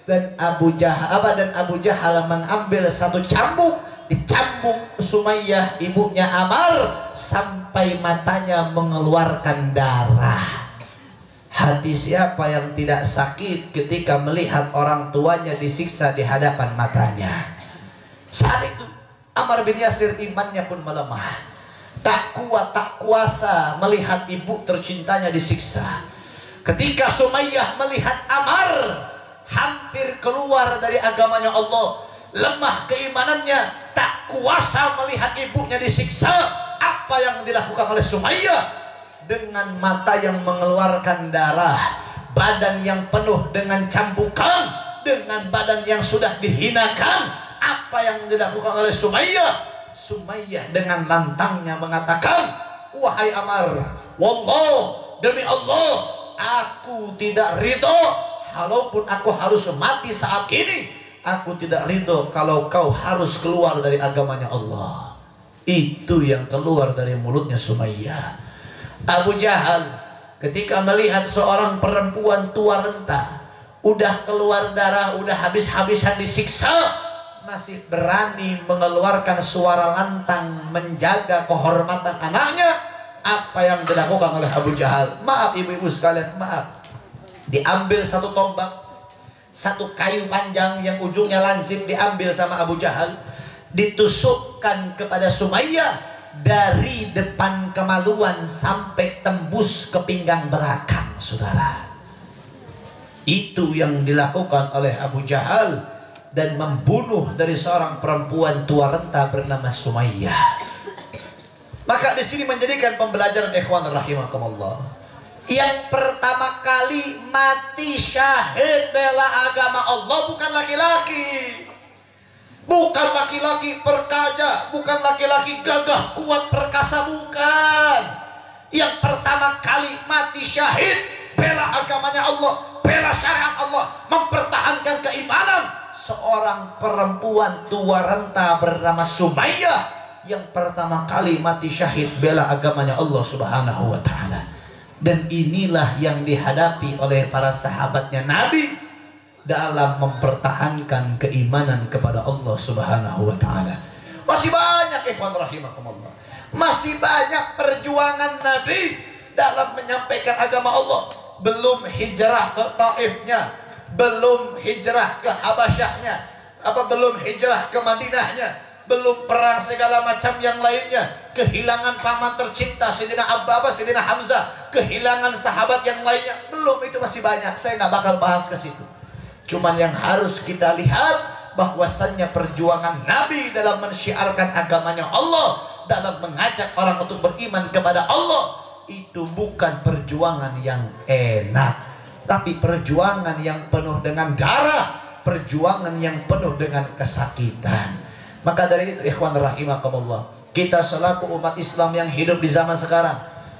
S1: Dan Abu Jahal mengambil satu cambuk, dicambuk Sumayyah ibunya Ammar sampai matanya mengeluarkan darah. Hati siapa yang tidak sakit ketika melihat orang tuanya disiksa di hadapan matanya? Saat itu Ammar bin Yasir imannya pun melemah, tak kuat, tak kuasa melihat ibu tercintanya disiksa. Ketika Sumayyah melihat Ammar hampir keluar dari agamanya Allah, lemah keimanannya, tak kuasa melihat ibunya disiksa, apa yang dilakukan oleh Sumayyah? Dengan mata yang mengeluarkan darah, badan yang penuh dengan cambukan, dengan badan yang sudah dihinakan, apa yang dilakukan oleh Sumayyah? Sumayyah dengan lantangnya mengatakan, wahai Ammar, wallah, demi Allah, aku tidak ridho. Walaupun aku harus mati saat ini, aku tidak ridho kalau kau harus keluar dari agamanya Allah. Itu yang keluar dari mulutnya Sumayyah. Abu Jahal ketika melihat seorang perempuan tua renta, udah keluar darah, udah habis-habisan disiksa, masih berani mengeluarkan suara lantang menjaga kehormatan anaknya, apa yang dilakukan oleh Abu Jahal? Maaf ibu-ibu sekalian, maaf. Diambil satu tombak, satu kayu panjang yang ujungnya lancip, diambil sama Abu Jahal, ditusukkan kepada Sumayyah dari depan kemaluan sampai tembus ke pinggang belakang, saudara. Itu yang dilakukan oleh Abu Jahal dan membunuh dari seorang perempuan tua renta bernama Sumayyah. Maka di sini menjadikan pembelajaran ikhwan rahimakumullah. Yang pertama kali mati syahid bela agama Allah bukan laki-laki. Bukan laki-laki perkasa, bukan laki-laki gagah kuat perkasa, bukan. Yang pertama kali mati syahid bela agamanya Allah, bela syariat Allah, mempertahankan keimanan, seorang perempuan tua renta bernama Sumayyah yang pertama kali mati syahid bela agamanya Allah Subhanahu wa taala. Dan inilah yang dihadapi oleh para sahabatnya Nabi dalam mempertahankan keimanan kepada Allah Subhanahu wa taala. Masih banyak ikhwan rahimakumullah. Masih banyak perjuangan Nabi dalam menyampaikan agama Allah. Belum hijrah ke Taifnya, belum hijrah ke Habasyahnya, belum hijrah ke Madinahnya, belum perang segala macam yang lainnya, kehilangan paman tercinta Sayyidina Sayyidina Hamzah, kehilangan sahabat yang lainnya, belum. Itu masih banyak, saya nggak bakal bahas ke situ. Cuman yang harus kita lihat bahwasannya perjuangan Nabi dalam mensyiarkan agamanya Allah, dalam mengajak orang untuk beriman kepada Allah, itu bukan perjuangan yang enak, tapi perjuangan yang penuh dengan darah, perjuangan yang penuh dengan kesakitan. Maka dari itu ikhwan rahimakumullah, kita selaku umat Islam yang hidup di zaman sekarang,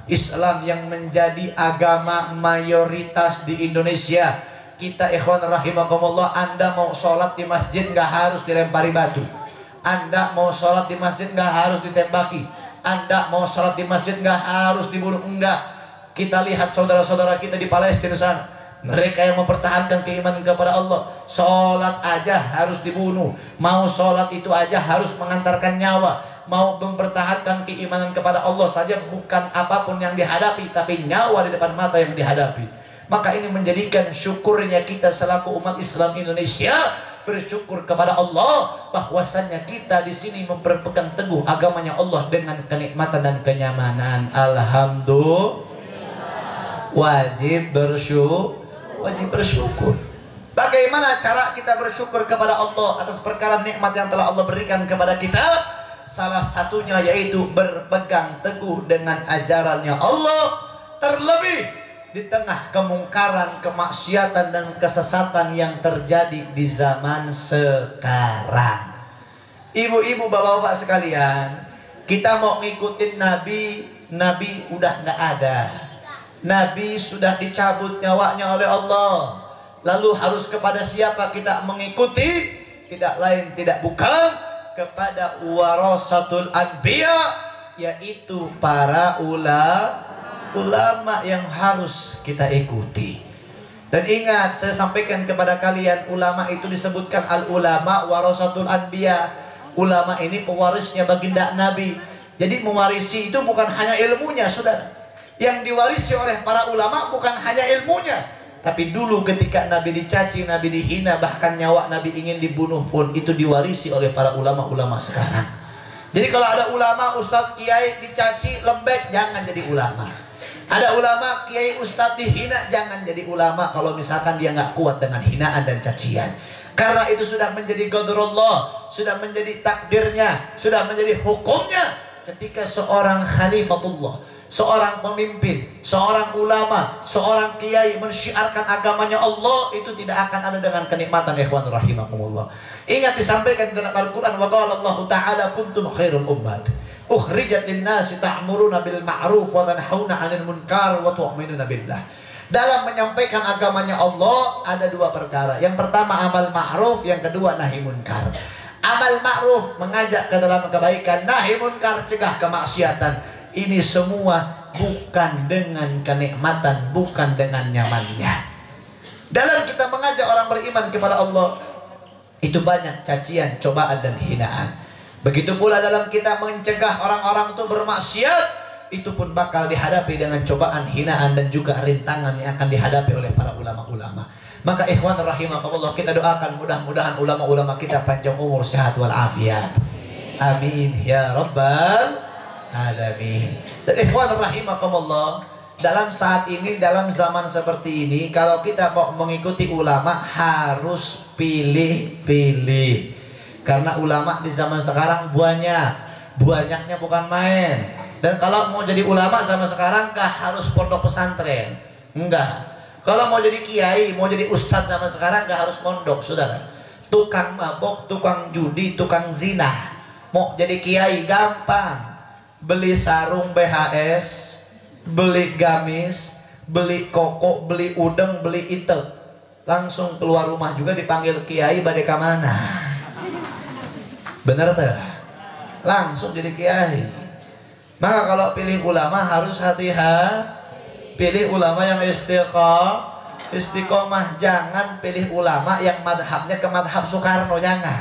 S1: Islam yang menjadi agama mayoritas di Indonesia, kita ikhwan rahimakumullah, Anda mau sholat di masjid nggak harus dilempari batu, Anda mau sholat di masjid nggak harus ditembaki, Anda mau sholat di masjid nggak harus dibunuh, enggak. Kita lihat saudara-saudara kita di Palestina sana, mereka yang mempertahankan keimanan kepada Allah, sholat aja harus dibunuh. Mau sholat itu aja harus mengantarkan nyawa. Mau mempertahankan keimanan kepada Allah saja, bukan apapun yang dihadapi, tapi nyawa di depan mata yang dihadapi. Maka ini menjadikan syukurnya kita selaku umat Islam Indonesia, bersyukur kepada Allah bahwasannya kita di sini memperpegang teguh agamanya Allah dengan kenikmatan dan kenyamanan. Alhamdulillah. Wajib bersyukur. Bagaimana cara kita bersyukur kepada Allah atas perkara nikmat yang telah Allah berikan kepada kita? Salah satunya yaitu berpegang teguh dengan ajarannya Allah, terlebih di tengah kemungkaran, kemaksiatan dan kesesatan yang terjadi di zaman sekarang. Ibu-ibu, bapak-bapak sekalian, kita mau ngikutin Nabi udah nggak ada. Nabi sudah dicabut nyawanya oleh Allah. Lalu harus kepada siapa kita mengikuti? Tidak lain tidak bukan kepada warasatul anbiya, yaitu para ulama yang harus kita ikuti. Dan ingat, saya sampaikan kepada kalian, ulama itu disebutkan al-ulama warasatul anbiya. Ulama ini pewarisnya baginda Nabi. Jadi mewarisi itu bukan hanya ilmunya, saudara. Yang diwarisi oleh para ulama bukan hanya ilmunya, tapi dulu ketika Nabi dicaci, Nabi dihina, bahkan nyawa Nabi ingin dibunuh pun, itu diwarisi oleh para ulama-ulama sekarang. Jadi kalau ada ulama, ustadz, kiai dicaci, lembek, jangan jadi ulama. Ada ulama, kiai, ustadz dihina, jangan jadi ulama kalau misalkan dia nggak kuat dengan hinaan dan cacian. Karena itu sudah menjadi qadrullah, sudah menjadi takdirnya, sudah menjadi hukumnya ketika seorang khalifatullah, seorang pemimpin, seorang ulama, seorang kiai mensyiarkan agamanya Allah, itu tidak akan ada dengan kenikmatan ikhwan rahimakumullah. Ingat disampaikan dalam Al-Quran, wa qala Allah Ta'ala kuntum khairum ummat ukhrijat linnasi ta'muruna bil ma'ruf wa tanhauna 'anil munkar wa tu'minuna billah. Dalam menyampaikan agamanya Allah ada dua perkara. Yang pertama amal ma'ruf, yang kedua nahi munkar. Amal ma'ruf mengajak ke dalam kebaikan, nahi munkar cegah kemaksiatan. Ini semua bukan dengan kenikmatan, bukan dengan nyamannya. Dalam kita mengajak orang beriman kepada Allah, itu banyak cacian, cobaan dan hinaan. Begitu pula dalam kita mencegah orang-orang itu bermaksiat, itu pun bakal dihadapi dengan cobaan, hinaan dan juga rintangan yang akan dihadapi oleh para ulama-ulama. Maka ikhwan rahimakumullah, kita doakan mudah-mudahan ulama-ulama kita panjang umur, sehat walafiat. Amin ya rabbal alamin. Dan ikhwan rahimakumullah, dalam saat ini, dalam zaman seperti ini, kalau kita mau mengikuti ulama harus pilih-pilih. Karena ulama di zaman sekarang banyaknya bukan main. Dan kalau mau jadi ulama zaman sekarang gak harus pondok pesantren, enggak. Kalau mau jadi kiai, mau jadi ustadz zaman sekarang gak harus pondok, saudara. Tukang mabok, tukang judi, tukang zina, mau jadi kiai gampang. Beli sarung BHS, beli gamis, beli koko, beli udeng, beli itek, langsung keluar rumah juga dipanggil kiai badai kamana. Bener tuh, langsung jadi kiai. Maka kalau pilih ulama harus hati-hati. Pilih ulama yang istiqomah. Jangan pilih ulama yang madhabnya ke madhab Soekarno, jangan.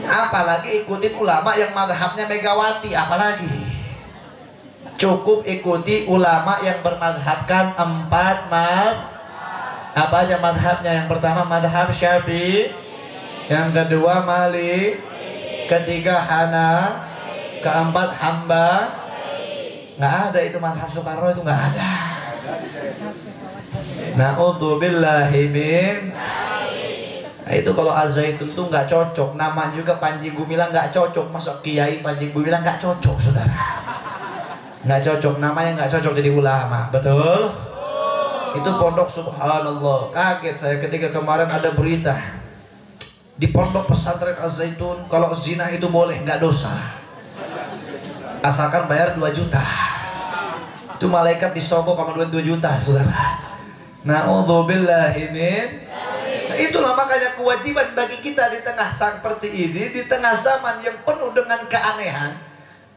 S1: Apalagi ikutin ulama yang madhabnya Megawati, apalagi. Cukup ikuti ulama yang bermadhabkan 4 madhab. Apa aja madhabnya? Yang pertama madhab Syafi'i, yang kedua Malik, ketiga Hana, keempat Hamba. Nggak ada itu madhab Soekarno, itu nggak ada. Na'udzubillahi min. Nah, itu kalau Az-Zaitun tuh nggak cocok. Nama juga Panji Gumilang nggak cocok. Masuk kiai Panji Gumilang nggak cocok, saudara. Nggak cocok, namanya nggak cocok jadi ulama, betul? Itu pondok, subhanallah. Kaget saya ketika kemarin ada berita di pondok pesantren Az-Zaitun, kalau zina itu boleh, nggak dosa, asalkan bayar 2 juta. Itu malaikat disogok sama 2 juta, saudara. Na'udzubillahi min. Nah, itulah makanya kewajiban bagi kita di tengah seperti ini, di tengah zaman yang penuh dengan keanehan,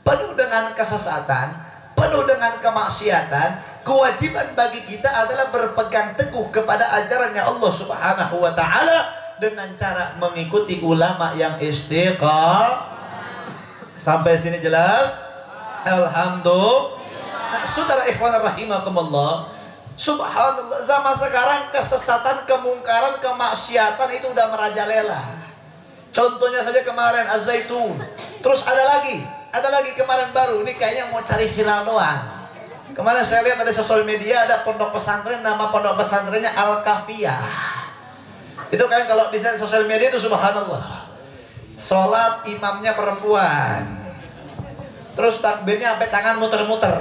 S1: penuh dengan kesesatan, penuh dengan kemaksiatan. Kewajiban bagi kita adalah berpegang teguh kepada ajarannya Allah Subhanahu wa ta'ala dengan cara mengikuti ulama yang istiqomah. Sampai sini jelas? Alhamdulillah. Nah, saudara ikhwan rahimakumullah, subhanallah, zaman sekarang kesesatan, kemungkaran, kemaksiatan itu udah merajalela. Contohnya saja kemarin Az-Zaitun. Terus ada lagi kemarin baru. Ini kayaknya mau cari viral doang. Kemarin saya lihat ada sosial media, ada pondok pesantren, nama pondok pesantrennya Al-Kafiyah. Itu kan kalau di sosial media itu subhanallah, sholat imamnya perempuan, terus takbirnya sampai tangan muter-muter.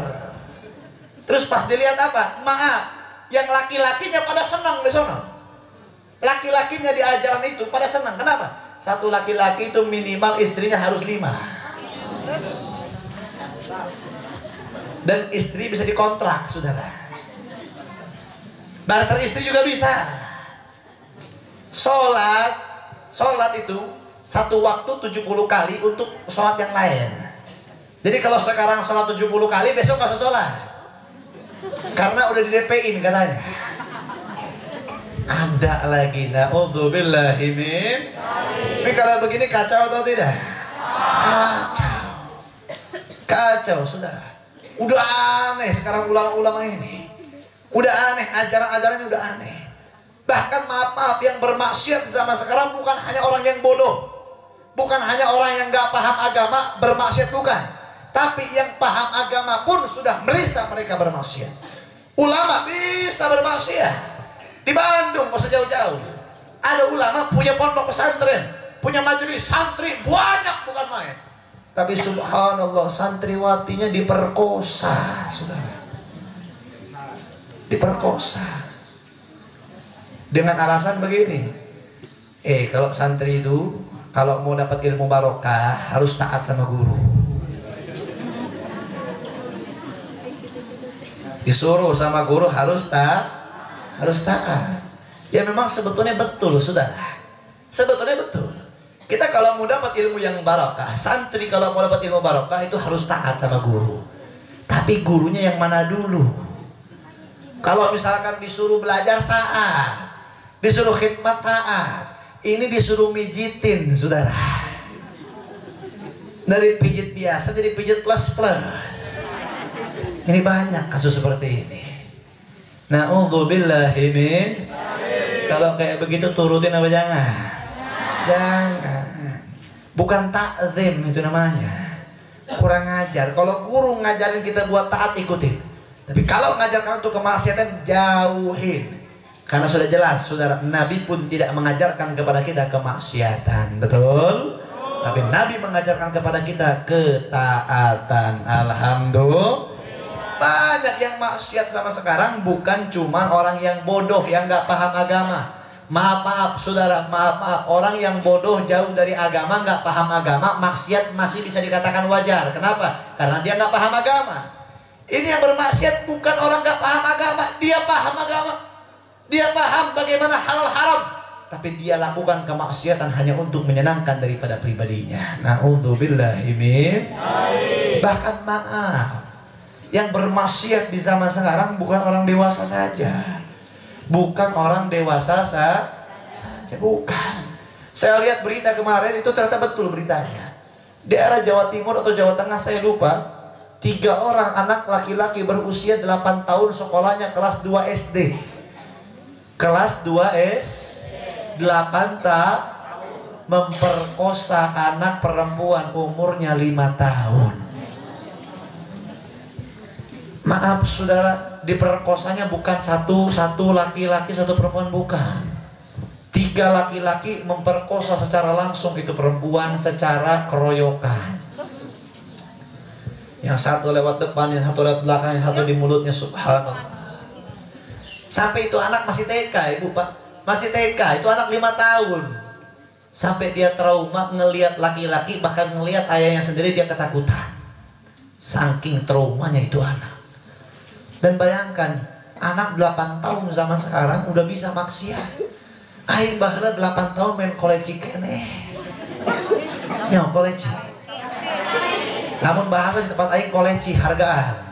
S1: Terus pas dilihat apa? Maaf, yang laki-lakinya pada senang di sana. Laki-lakinya di ajaran itu pada senang. Kenapa? Satu laki-laki itu minimal istrinya harus 5. Dan istri bisa dikontrak, saudara. Barter istri juga bisa. Sholat itu satu waktu 70 kali untuk sholat yang lain. Jadi kalau sekarang sholat 70 kali, besok nggak usah sholat. Karena udah di DP-in katanya. Ada lagi, na'udzubillahi min. Tapi kalau begini kacau atau tidak? Kacau, saudara. Udah aneh sekarang ulama-ulama ini. Udah aneh, ajaran-ajarannya udah aneh. Bahkan maaf-maaf, yang bermaksiat zaman sekarang bukan hanya orang yang bodoh, bukan hanya orang yang gak paham agama bermaksiat, bukan. Tapi yang paham agama pun sudah merisa mereka bermaksiat. Ulama bisa bermaksiat. Di Bandung, gak usah jauh-jauh, ada ulama punya pondok pesantren, punya majelis santri banyak, bukan main. Tapi subhanallah, santriwatinya diperkosa, saudara. Diperkosa. Dengan alasan begini, kalau santri itu kalau mau dapat ilmu barokah harus taat sama guru. Disuruh sama guru harus taat. Ya memang sebetulnya betul, saudara. Sebetulnya betul. Kita kalau mau dapat ilmu yang barokah, santri kalau mau dapat ilmu barokah itu harus taat sama guru. Tapi gurunya yang mana dulu? Kalau misalkan disuruh belajar taat, disuruh khidmat taat. Ini disuruh mijitin, saudara. Dari pijit biasa jadi pijit plus. Ini banyak kasus seperti ini. Na'udzubillahi min. Kalau kayak begitu turutin apa jangan? Jangan. Bukan takzim itu namanya. Kurang ngajar. Kalau guru ngajarin kita buat taat, ikutin. Tapi kalau ngajarkan untuk kemaksiatan, jauhin. Karena sudah jelas, saudara, Nabi pun tidak mengajarkan kepada kita kemaksiatan, betul? Tapi Nabi mengajarkan kepada kita ketaatan. Alhamdulillah. Banyak yang maksiat sama sekarang bukan cuma orang yang bodoh, yang nggak paham agama. Maaf, saudara, maaf. Orang yang bodoh jauh dari agama, nggak paham agama, maksiat masih bisa dikatakan wajar. Kenapa? Karena dia nggak paham agama. Ini yang bermaksiat bukan orang nggak paham agama, dia paham agama. Dia paham bagaimana halal haram, tapi dia lakukan kemaksiatan hanya untuk menyenangkan daripada pribadinya. Na'udzubillahi min. Bahkan maaf, yang bermaksiat di zaman sekarang bukan orang dewasa saja. Bukan orang dewasa saja, bukan. Saya lihat berita kemarin itu ternyata betul beritanya. Daerah Jawa Timur atau Jawa Tengah saya lupa, 3 orang anak laki-laki berusia 8 tahun sekolahnya kelas 2 SD. Kelas 2 8 tahun memperkosa anak perempuan umurnya 5 tahun. Maaf saudara, diperkosanya bukan satu laki-laki, satu perempuan, bukan. 3 laki-laki memperkosa secara langsung itu perempuan secara keroyokan. Yang satu lewat depan, yang satu lewat belakang, yang satu di mulutnya, subhanallah. Sampai itu anak masih TK, ibu pak, masih TK, itu anak 5 tahun. Sampai dia trauma ngelihat laki-laki, bahkan ngelihat ayahnya sendiri dia ketakutan. Saking traumanya itu anak. Dan bayangkan, anak 8 tahun zaman sekarang udah bisa maksiat. Aing bahkan 8 tahun main koleci kene. Ya koleci. Namun bahasa di tempat aing koleci hargaan.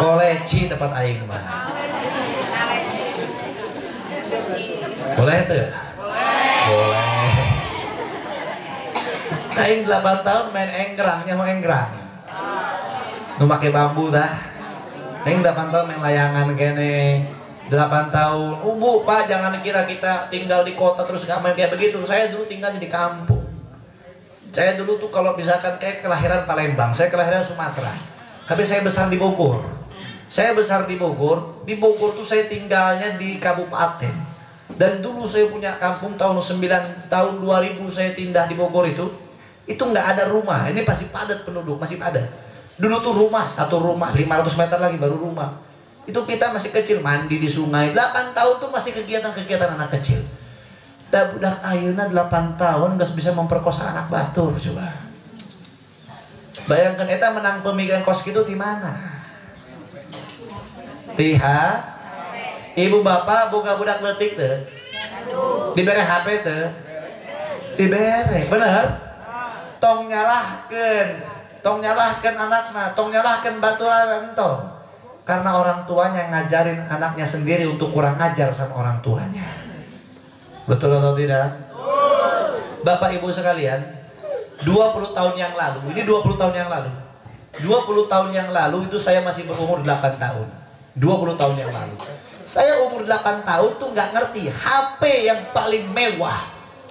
S1: Koleci tempat aing mah. Boleh tuh? Boleh. Aing 8 tahun main enggrang, nyaho enggrang. Nu make bambu dah. Aing 8 tahun main layangan kene. 8 tahun. Bu, Pak, jangan kira kita tinggal di kota terus gak main kayak begitu. Saya dulu tinggalnya di kampung. Saya dulu tuh kalau misalkan kayak kelahiran Palembang, saya kelahiran Sumatera. Tapi saya besar di Bogor. Saya besar di Bogor. Di Bogor tuh saya tinggalnya di kabupaten. Dan dulu saya punya kampung tahun 2000 saya pindah di Bogor itu nggak ada rumah. Ini pasti padat penduduk, masih padat. Dulu tuh rumah, satu rumah 500 meter lagi baru rumah. Itu kita masih kecil, mandi di sungai. 8 tahun tuh masih kegiatan-kegiatan anak kecil. Dan budak ayeuna 8 tahun nggak bisa memperkosa anak batur, coba. Bayangkan eta menang pemikiran kos gitu di mana? Tiha, ibu bapak buka budak letik tuh, diberi HP tuh, diberi, bener? Tong nyalahkan anaknya, tong nyalahkan baturan ento, karena orang tuanya ngajarin anaknya sendiri untuk kurang ajar sama orang tuanya. Betul atau tidak? Bapak ibu sekalian, 20 tahun yang lalu, ini 20 tahun yang lalu, 20 tahun yang lalu itu saya masih berumur 8 tahun. 20 tahun yang lalu saya umur 8 tahun tuh nggak ngerti HP yang paling mewah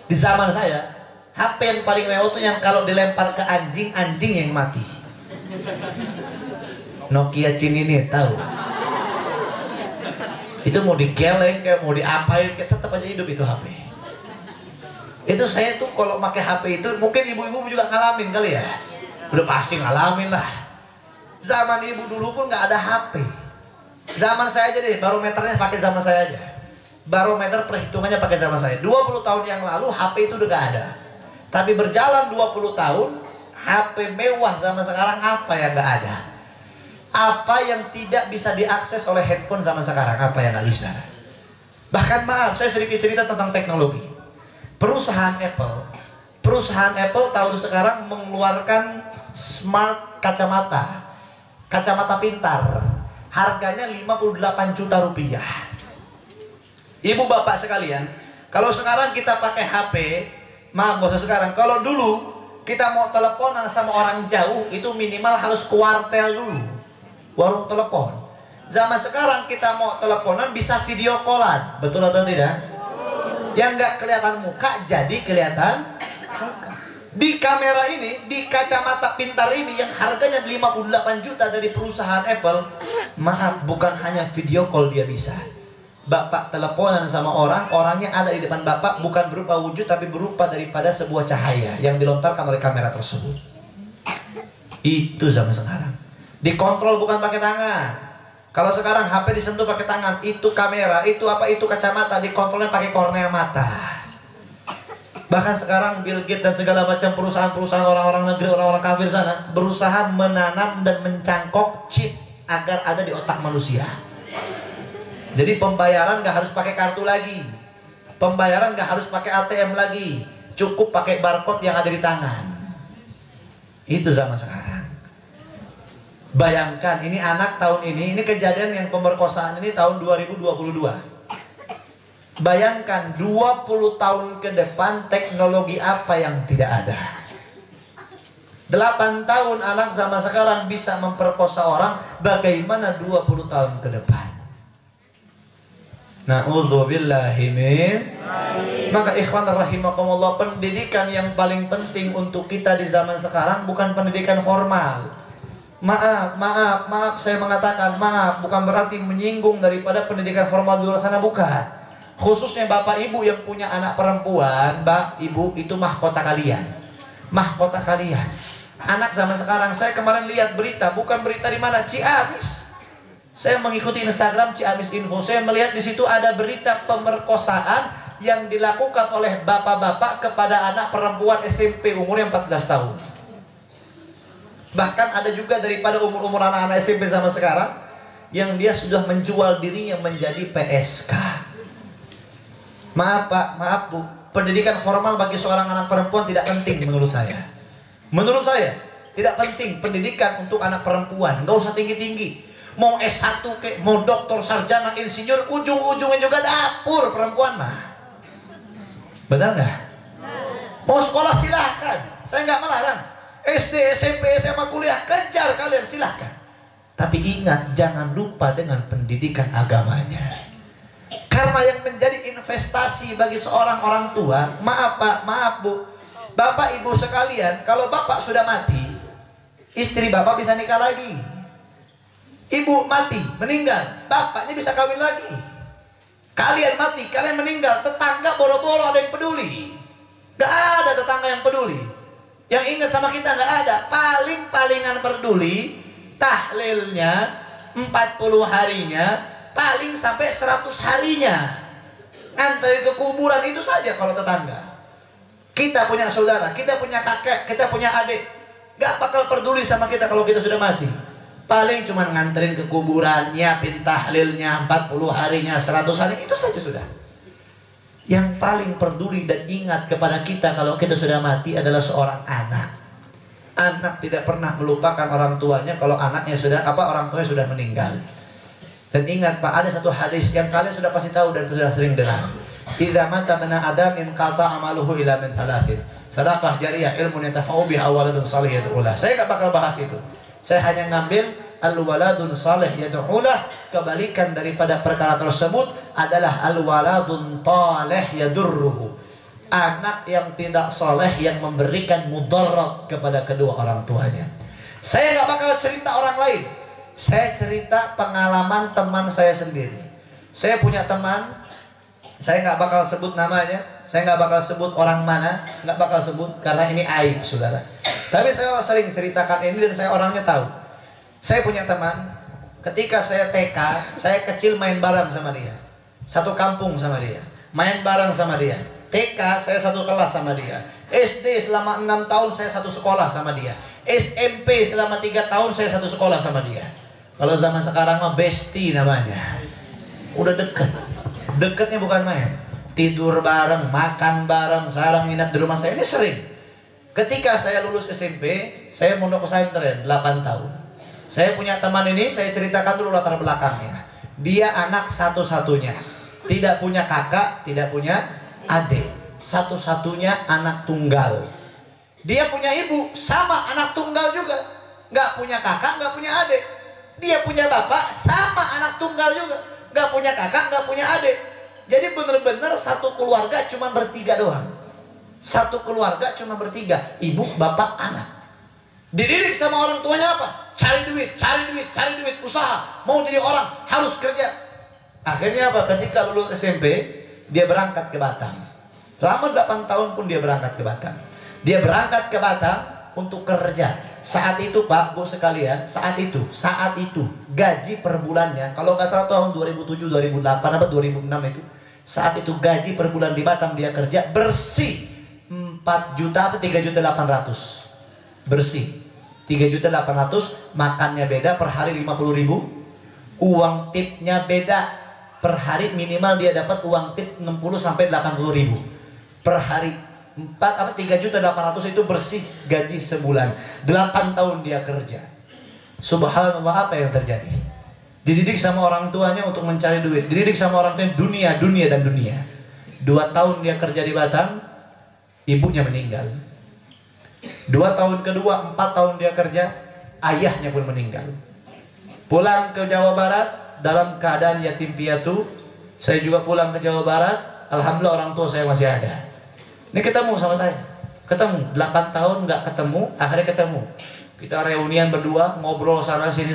S1: di zaman saya. HP yang paling mewah tuh yang kalau dilempar ke anjing, anjing yang mati. Nokia Cinini, tahu? Itu mau digeleng kayak mau diapain, kita tetap aja hidup itu HP. Itu saya tuh kalau pakai HP itu, mungkin ibu-ibu juga ngalamin kali ya. Udah pasti ngalamin lah. Zaman ibu dulu pun nggak ada HP. Zaman saya aja deh, barometernya pakai zaman saya aja. Barometer perhitungannya pakai zaman saya. 20 tahun yang lalu HP itu udah gak ada. Tapi berjalan 20 tahun, HP mewah zaman sekarang apa yang gak ada? Apa yang tidak bisa diakses oleh handphone zaman sekarang? Apa yang gak bisa? Bahkan maaf, saya sedikit cerita tentang teknologi. Perusahaan Apple tahun sekarang mengeluarkan smart kacamata pintar. Harganya 58 juta rupiah. Ibu bapak sekalian, kalau sekarang kita pakai HP, maaf bos sekarang, kalau dulu kita mau teleponan sama orang jauh itu minimal harus ke wartel dulu, warung telepon. Zaman sekarang kita mau teleponan bisa video callan, betul atau tidak? Yang nggak kelihatan muka jadi kelihatan muka. Di kamera ini, di kacamata pintar ini yang harganya 58 juta dari perusahaan Apple, maaf, bukan hanya video call dia bisa. Bapak teleponan sama orang, orangnya ada di depan bapak, bukan berupa wujud tapi berupa daripada sebuah cahaya yang dilontarkan oleh kamera tersebut. Itu zaman sekarang. Dikontrol bukan pakai tangan. Kalau sekarang HP disentuh pakai tangan, itu kamera, itu apa, itu kacamata, dikontrolnya pakai kornea mata. Bahkan sekarang Bill Gates dan segala macam perusahaan-perusahaan orang-orang negeri, orang-orang kafir sana berusaha menanam dan mencangkok chip agar ada di otak manusia. Jadi pembayaran gak harus pakai kartu lagi, pembayaran gak harus pakai ATM lagi, cukup pakai barcode yang ada di tangan. Itu zaman sekarang. Bayangkan ini anak tahun ini kejadian yang pemerkosaan ini tahun 2022. Bayangkan 20 tahun ke depan teknologi apa yang tidak ada. 8 tahun anak zaman sekarang bisa memperkosa orang, bagaimana 20 tahun ke depan? Na'udzubillahi min. Maka ikhwan rahimakumullah, pendidikan yang paling penting untuk kita di zaman sekarang bukan pendidikan formal. Maaf, saya mengatakan maaf, bukan berarti menyinggung daripada pendidikan formal di luar sana, bukan. Khususnya bapak ibu yang punya anak perempuan, mbak, ibu, itu mahkota kalian. Mahkota kalian. Anak zaman sekarang, saya kemarin lihat berita, bukan berita di mana, Ciamis. Saya mengikuti Instagram Ciamis Info, saya melihat di situ ada berita pemerkosaan yang dilakukan oleh bapak-bapak kepada anak perempuan SMP umurnya 14 tahun. Bahkan ada juga daripada umur-umur anak-anak SMP zaman sekarang yang dia sudah menjual dirinya menjadi PSK. Maaf Pak, maaf Bu, pendidikan formal bagi seorang anak perempuan tidak penting menurut saya. Menurut saya tidak penting pendidikan untuk anak perempuan, nggak usah tinggi-tinggi. Mau S1 ke, mau doktor, sarjana, insinyur, ujung-ujungnya juga dapur perempuan mah. Benar nggak? Mau sekolah silahkan, saya nggak melarang. SD, SMP, SMA, kuliah, kejar kalian silahkan. Tapi ingat, jangan lupa dengan pendidikan agamanya. Karena yang menjadi investasi bagi seorang orang tua, maaf Pak, maaf Bu, Bapak Ibu sekalian, kalau Bapak sudah mati, istri Bapak bisa nikah lagi. Ibu mati, meninggal, bapaknya bisa kawin lagi. Kalian mati, kalian meninggal, tetangga boro-boro ada yang peduli. Gak ada tetangga yang peduli. Yang ingat sama kita gak ada. Paling-palingan peduli, tahlilnya 40 harinya, paling sampai 100 harinya. Antar ke kuburan itu saja kalau tetangga. Kita punya saudara, kita punya kakek, kita punya adik, gak bakal peduli sama kita kalau kita sudah mati. Paling cuma nganterin ke kuburan, nyiapin tahlilnya 40 harinya, 100 hari, itu saja sudah. Yang paling peduli dan ingat kepada kita kalau kita sudah mati adalah seorang anak. Anak tidak pernah melupakan orang tuanya kalau anaknya sudah orang tuanya sudah meninggal. Dan ingat Pak, ada satu hadis yang kalian sudah pasti tahu dan sudah sering dengar. Idza mata bani adamin qata amaluhu ila min thalathin. Sedekah jariyah, ilmun yatafa'u biha, waladun salih yad'ulah. Saya enggak bakal bahas itu. Saya hanya ngambil al-waladun salih yad'ulah, kebalikan daripada perkara tersebut adalah al-waladun talih yadurruhu. Anak yang tidak saleh yang memberikan mudarat kepada kedua orang tuanya. Saya nggak bakal cerita orang lain. Saya cerita pengalaman teman saya sendiri. Saya punya teman, saya nggak bakal sebut namanya, saya nggak bakal sebut orang mana, nggak bakal sebut karena ini aib saudara. Tapi saya sering ceritakan ini dan saya orangnya tahu. Saya punya teman, ketika saya TK, saya kecil main bareng sama dia. Satu kampung sama dia, main bareng sama dia. TK saya satu kelas sama dia. SD selama 6 tahun saya satu sekolah sama dia. SMP selama 3 tahun saya satu sekolah sama dia. Kalau zaman sekarang mah bestie namanya. Udah deket. Deketnya bukan main. Tidur bareng, makan bareng, sarang nginap di rumah saya. Ini sering. Ketika saya lulus SMP, saya mondok pesantren 8 tahun.
S2: Saya punya teman ini, saya ceritakan dulu latar belakangnya. Dia anak satu-satunya, tidak punya kakak, tidak punya adik, satu-satunya anak tunggal. Dia punya ibu, sama anak tunggal juga, nggak punya kakak, nggak punya adik. Dia punya bapak, sama anak tunggal juga, nggak punya kakak, nggak punya adik. Jadi bener-bener satu keluarga cuma bertiga doang. Satu keluarga cuma bertiga, ibu, bapak, anak. Dididik sama orang tuanya apa? Cari duit, cari duit, cari duit, usaha. Mau jadi orang, harus kerja. Akhirnya apa? Ketika lulus SMP, dia berangkat ke Batam. Selama 8 tahun pun dia berangkat ke Batam. Dia berangkat ke Batam untuk kerja. Saat itu Pak, Bu sekalian, saat itu gaji per bulannya, kalau nggak salah tahun 2007, 2008, apa 2006 itu, saat itu gaji per bulan di Batam dia kerja bersih 4 juta atau 3.800.000 bersih 3.800.000. Makannya beda, per hari 50.000. Uang tipnya beda, per hari minimal dia dapat uang tip 60 sampai 80.000 per hari. 3.800.000 itu bersih gaji sebulan. 8 tahun dia kerja. Subhanallah, apa yang terjadi? Dididik sama orang tuanya untuk mencari duit, dididik sama orang tuanya dunia dan dunia. 2 tahun dia kerja di Batam, ibunya meninggal. 2 tahun kedua, 4 tahun dia kerja, ayahnya pun meninggal. Pulang ke Jawa Barat dalam keadaan yatim piatu. Saya juga pulang ke Jawa Barat, alhamdulillah orang tua saya masih ada. Ini ketemu sama saya, ketemu 8 tahun nggak ketemu, akhirnya ketemu. Kita reunian berdua, ngobrol sana sini.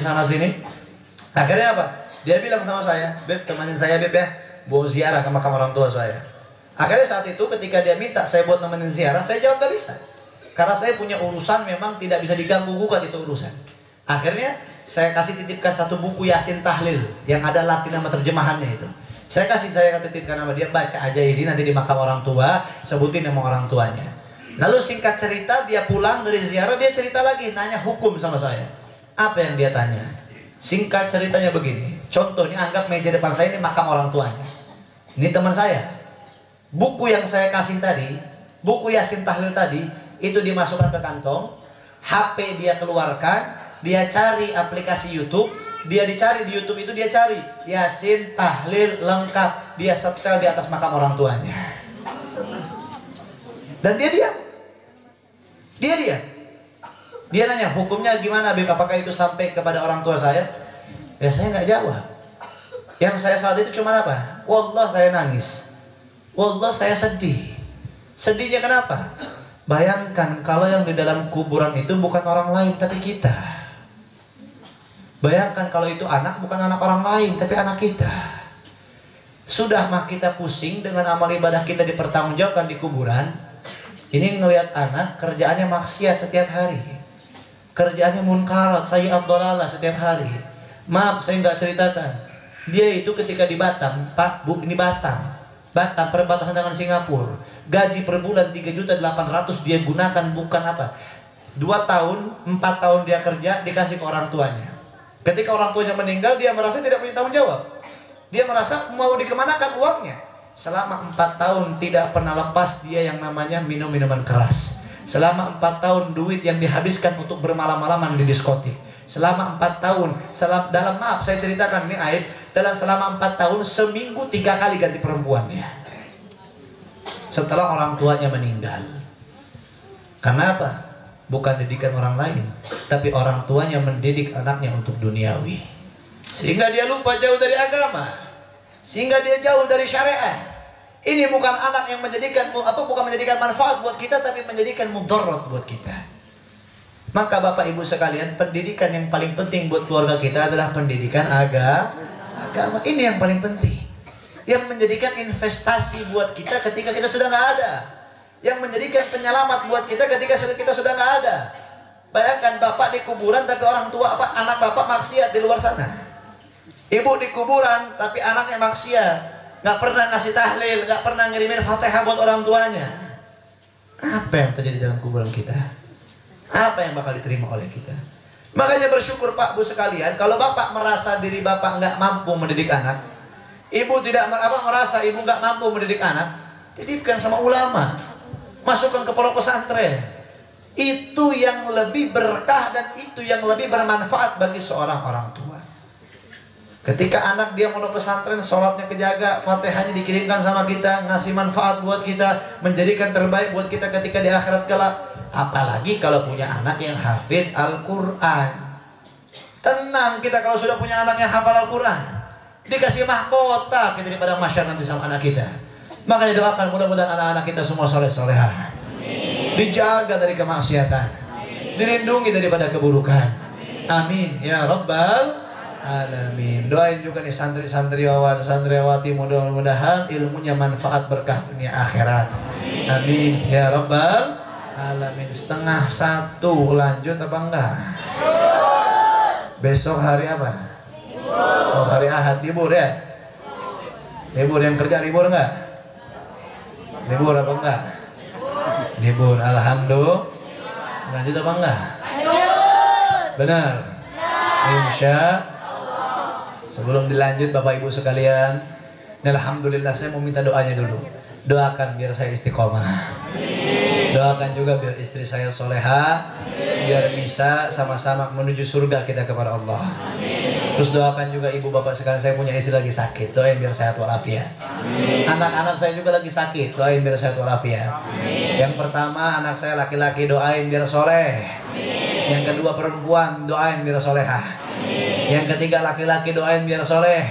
S2: Akhirnya apa? Dia bilang sama saya, Beb, temanin saya Beb ya, mau ziarah ke makam orang tua saya. Akhirnya saat itu ketika dia minta saya buat nemenin ziarah, saya jawab gak bisa. Karena saya punya urusan memang tidak bisa diganggu gugat itu urusan. Akhirnya saya kasih titipkan satu buku Yasin Tahlil yang ada Latin nama terjemahannya itu. Saya titipkan nama dia, baca aja ini nanti di makam orang tua, sebutin nama orang tuanya. Lalu singkat cerita dia pulang dari ziarah, dia cerita lagi, nanya hukum sama saya. Apa yang dia tanya? Singkat ceritanya begini. Contohnya anggap meja depan saya ini makam orang tuanya. Ini teman saya. Buku yang saya kasih tadi, buku Yasin Tahlil tadi, itu dimasukkan ke kantong, HP dia keluarkan, dia cari aplikasi YouTube, dia dicari di YouTube itu, dia cari Yasin Tahlil lengkap, dia setel di atas makam orang tuanya. Dan dia diam. Dia nanya, hukumnya gimana Beb? Apakah itu sampai kepada orang tua saya? Ya saya nggak jawab. Yang saya saat itu cuma apa? Wallah saya nangis. Wallah saya sedih. Sedihnya kenapa? Bayangkan kalau yang di dalam kuburan itu bukan orang lain tapi kita. Bayangkan kalau itu anak bukan anak orang lain tapi anak kita. Sudah mah kita pusing dengan amal ibadah kita dipertanggungjawabkan di kuburan. Ini ngelihat anak kerjaannya maksiat setiap hari. Kerjaannya munkarat, sayyi'at dhalalah setiap hari. Maaf saya nggak ceritakan. Dia itu ketika di Batam, Pak, Bu, ini Batam perbatasan dengan Singapura. Gaji per bulan 3.800.000 dia gunakan bukan apa. 2 tahun, 4 tahun dia kerja dikasih ke orang tuanya. Ketika orang tuanya meninggal, dia merasa tidak punya tanggung jawab. Dia merasa mau dikemanakan uangnya. Selama 4 tahun tidak pernah lepas dia yang namanya minum minuman keras. Selama 4 tahun duit yang dihabiskan untuk bermalam-malaman di diskotik. Selama 4 tahun, maaf saya ceritakan ini aib, selama 4 tahun seminggu 3 kali ganti perempuannya. Setelah orang tuanya meninggal. Karena apa? Bukan didikan orang lain, tapi orang tuanya mendidik anaknya untuk duniawi. Sehingga dia lupa jauh dari agama. Sehingga dia jauh dari syariah. Ini bukan anak yang bukan menjadikan manfaat buat kita, tapi menjadikan mudarat buat kita. Maka Bapak Ibu sekalian, pendidikan yang paling penting buat keluarga kita adalah pendidikan agama. Ini yang paling penting. Yang menjadikan investasi buat kita ketika kita sudah nggak ada. Yang menjadikan penyelamat buat kita ketika kita sudah nggak ada. Bayangkan bapak di kuburan tapi orang tua anak bapak maksiat di luar sana. Ibu di kuburan tapi anaknya maksiat, nggak pernah ngasih tahlil, nggak pernah ngirimin Fatihah buat orang tuanya. Apa yang terjadi dalam kuburan kita? Apa yang bakal diterima oleh kita? Makanya bersyukur Pak Bu sekalian, kalau bapak merasa diri bapak nggak mampu mendidik anak, ibu tidak merasa ibu nggak mampu mendidik anak, titipkan sama ulama, masukkan ke pondok pesantren. Itu yang lebih berkah dan itu yang lebih bermanfaat bagi seorang orang tua. Ketika anak dia mondok pesantren, sholatnya kejaga, fatihahnya dikirimkan sama kita, ngasih manfaat buat kita, menjadikan terbaik buat kita ketika di akhirat kelak. Apalagi kalau punya anak yang hafid Al-Quran. Tenang kita kalau sudah punya anak yang hafal Al-Quran, dikasih mahkota kita di padang mahsyar nanti sama anak kita. Makanya doakan mudah-mudahan anak-anak kita semua soleh-solehah, dijaga dari kemaksiatan, dilindungi daripada keburukan. Amin ya rabbal alamin. Doain juga nih santri-santriwan, santriwati, mudah-mudahan ilmunya manfaat berkah dunia akhirat. Amin ya rabbal alamin. 12:30 lanjut apa enggak? Besok hari apa? Oh, hari Ahad, libur ya? Libur, yang kerja libur enggak? Libur apa enggak? Libur, alhamdulillah. Lanjut apa enggak? Benar. Insya Allah. Sebelum dilanjut Bapak Ibu sekalian, alhamdulillah saya mau minta doanya dulu. Doakan biar saya istiqomah. Doakan juga biar istri saya soleha, biar bisa sama-sama menuju surga kita kepada Allah. Terus doakan juga ibu bapak sekalian, saya punya istri lagi sakit, doain biar sehat walafiat. Anak-anak saya juga lagi sakit, doain biar sehat walafiat. Yang pertama anak saya laki-laki, doain biar soleh. Yang kedua perempuan, doain biar solehah. Yang ketiga laki-laki, doain biar soleh.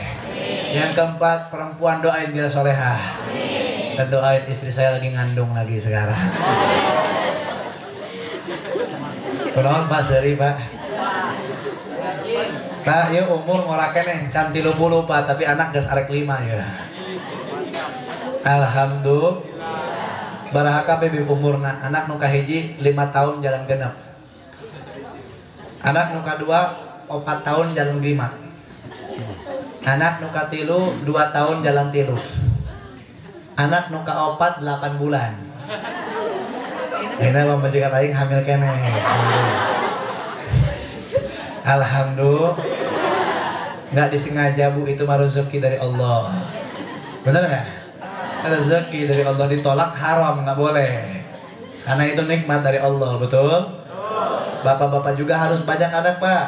S2: Yang keempat perempuan, doain biar solehah. Dan doain istri saya lagi ngandung lagi sekarang. Kunaon Pak Seri Pak? Pak, ya umur ngoraken can 30 Pak, tapi anak geus arek 5 ya. Alhamdulillah. Baraha PB umurna, anak nu kahiji 5 tahun jalan genep. Anak nu kadua 4 tahun jalan 5. Anak nu katilu 2 tahun jalan 3. Anak nu kaopat 8 bulan. Ini pemajikan aing hamil kene. Alhamdulillah. Nggak disengaja Bu, itu mah rezeki dari Allah. Bener nggak? Rezeki dari Allah, ditolak haram, nggak boleh. Karena itu nikmat dari Allah, betul? Bapak-bapak juga harus banyak anak Pak.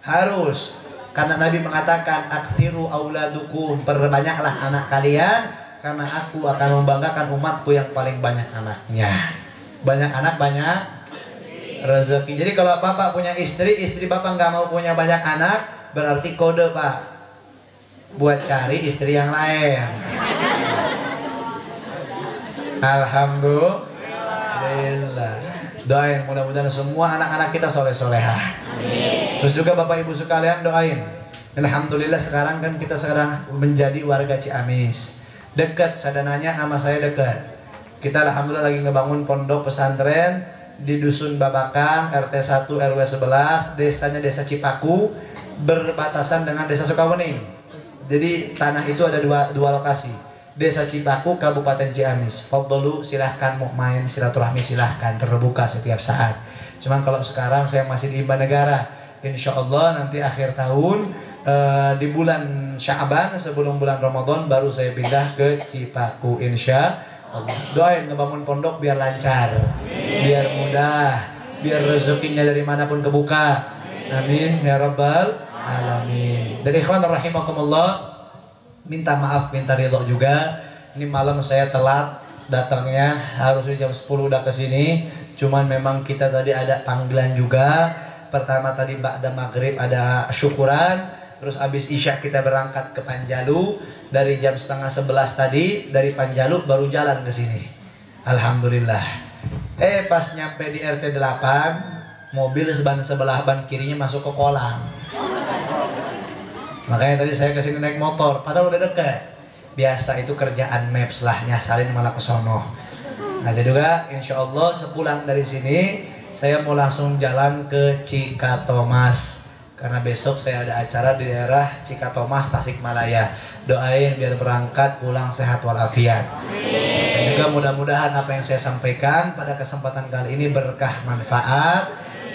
S2: Harus. Karena Nabi mengatakan aktsiru auladukum, perbanyaklah anak kalian. Karena aku akan membanggakan umatku yang paling banyak anaknya. Banyak anak, banyak rezeki. Jadi kalau bapak punya istri, istri bapak nggak mau punya banyak anak, berarti kode Pak, buat cari istri yang lain. Alhamdulillah. Doain mudah-mudahan semua anak-anak kita soleh-solehah. Terus juga bapak ibu sekalian doain. Alhamdulillah sekarang kan kita sekarang menjadi warga Ciamis. Dekat sadananya sama saya dekat. Kita alhamdulillah lagi ngebangun pondok pesantren di Dusun Babakan, RT 1 RW 11, desanya Desa Cipaku, berbatasan dengan Desa Sukawening. Jadi tanah itu ada dua lokasi. Desa Cipaku, Kabupaten Ciamis. Fadlu, silahkan mau main silaturahmi silahkan, terbuka setiap saat. Cuman kalau sekarang saya masih di Imban Negara. Insya Allah nanti akhir tahun di bulan Sya'ban sebelum bulan Ramadan baru saya pindah ke Cipaku insya Allah. Doain ngebangun pondok biar lancar, biar mudah, biar rezekinya dari manapun kebuka. Amin ya rabbal alamin. Dan ikhwan rahimakumullah, minta maaf, minta ridho juga. Ini malam saya telat datangnya, harusnya jam 10 udah kesini. Cuman memang kita tadi ada panggilan juga. Pertama tadi ba'da maghrib ada syukuran. Terus abis isya kita berangkat ke Panjalu. Dari jam 10:30 tadi dari Panjalu baru jalan ke sini. Alhamdulillah. Pas nyampe di RT 8, mobil ban sebelah ban kirinya masuk ke kolam. Makanya tadi saya kesini naik motor, padahal udah dekat. Biasa itu kerjaan maps lah, nyasalin malah ke sono. Nah jadi juga insya Allah sepulang dari sini saya mau langsung jalan ke Cikatomas. Karena besok saya ada acara di daerah Cikatomas, Tasikmalaya. Doain biar berangkat pulang sehat walafiat. Dan juga mudah-mudahan apa yang saya sampaikan pada kesempatan kali ini berkah manfaat.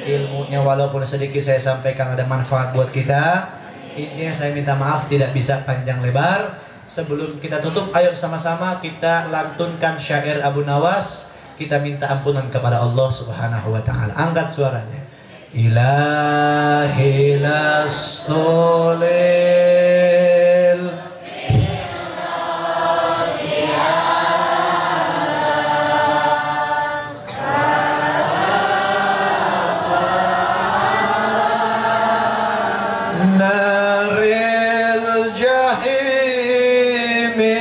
S2: Ilmunya walaupun sedikit saya sampaikan ada manfaat buat kita. Intinya saya minta maaf tidak bisa panjang lebar. Sebelum kita tutup, ayo sama-sama kita lantunkan syair Abu Nawas. kita minta ampunan kepada Allah Subhanahu wa taala. Angkat suaranya. Ilahi lastolil naril jahimi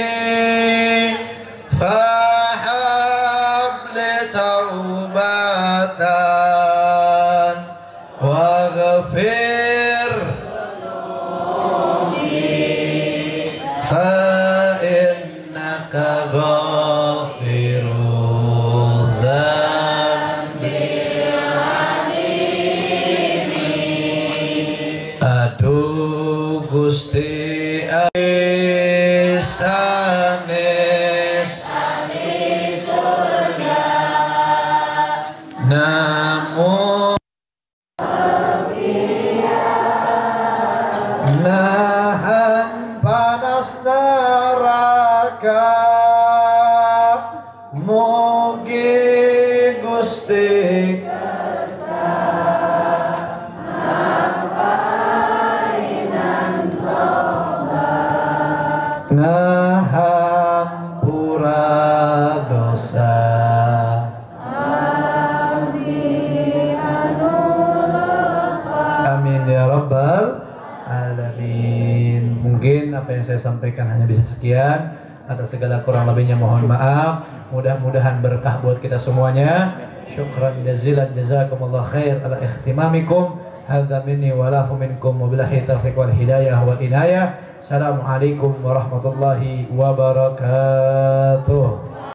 S2: fahab li taubatan waghfir fa innaka ghafiruz zambi. Aduh Gusti sanes namun nahan panas neraka mugi Gusti ngahampura dosa. Amin ya rabbal alamin. Mungkin apa yang saya sampaikan hanya bisa sekian. Atas segala kurang lebihnya mohon maaf. Mudah-mudahan berkah buat kita semuanya. Syukran jazilan jazakumullah khair ala ikhtimamikum. Hadza minni wa lafu minkum wabillahi taufiq wal hidayah wal inayah. Assalamualaikum warahmatullahi wabarakatuh.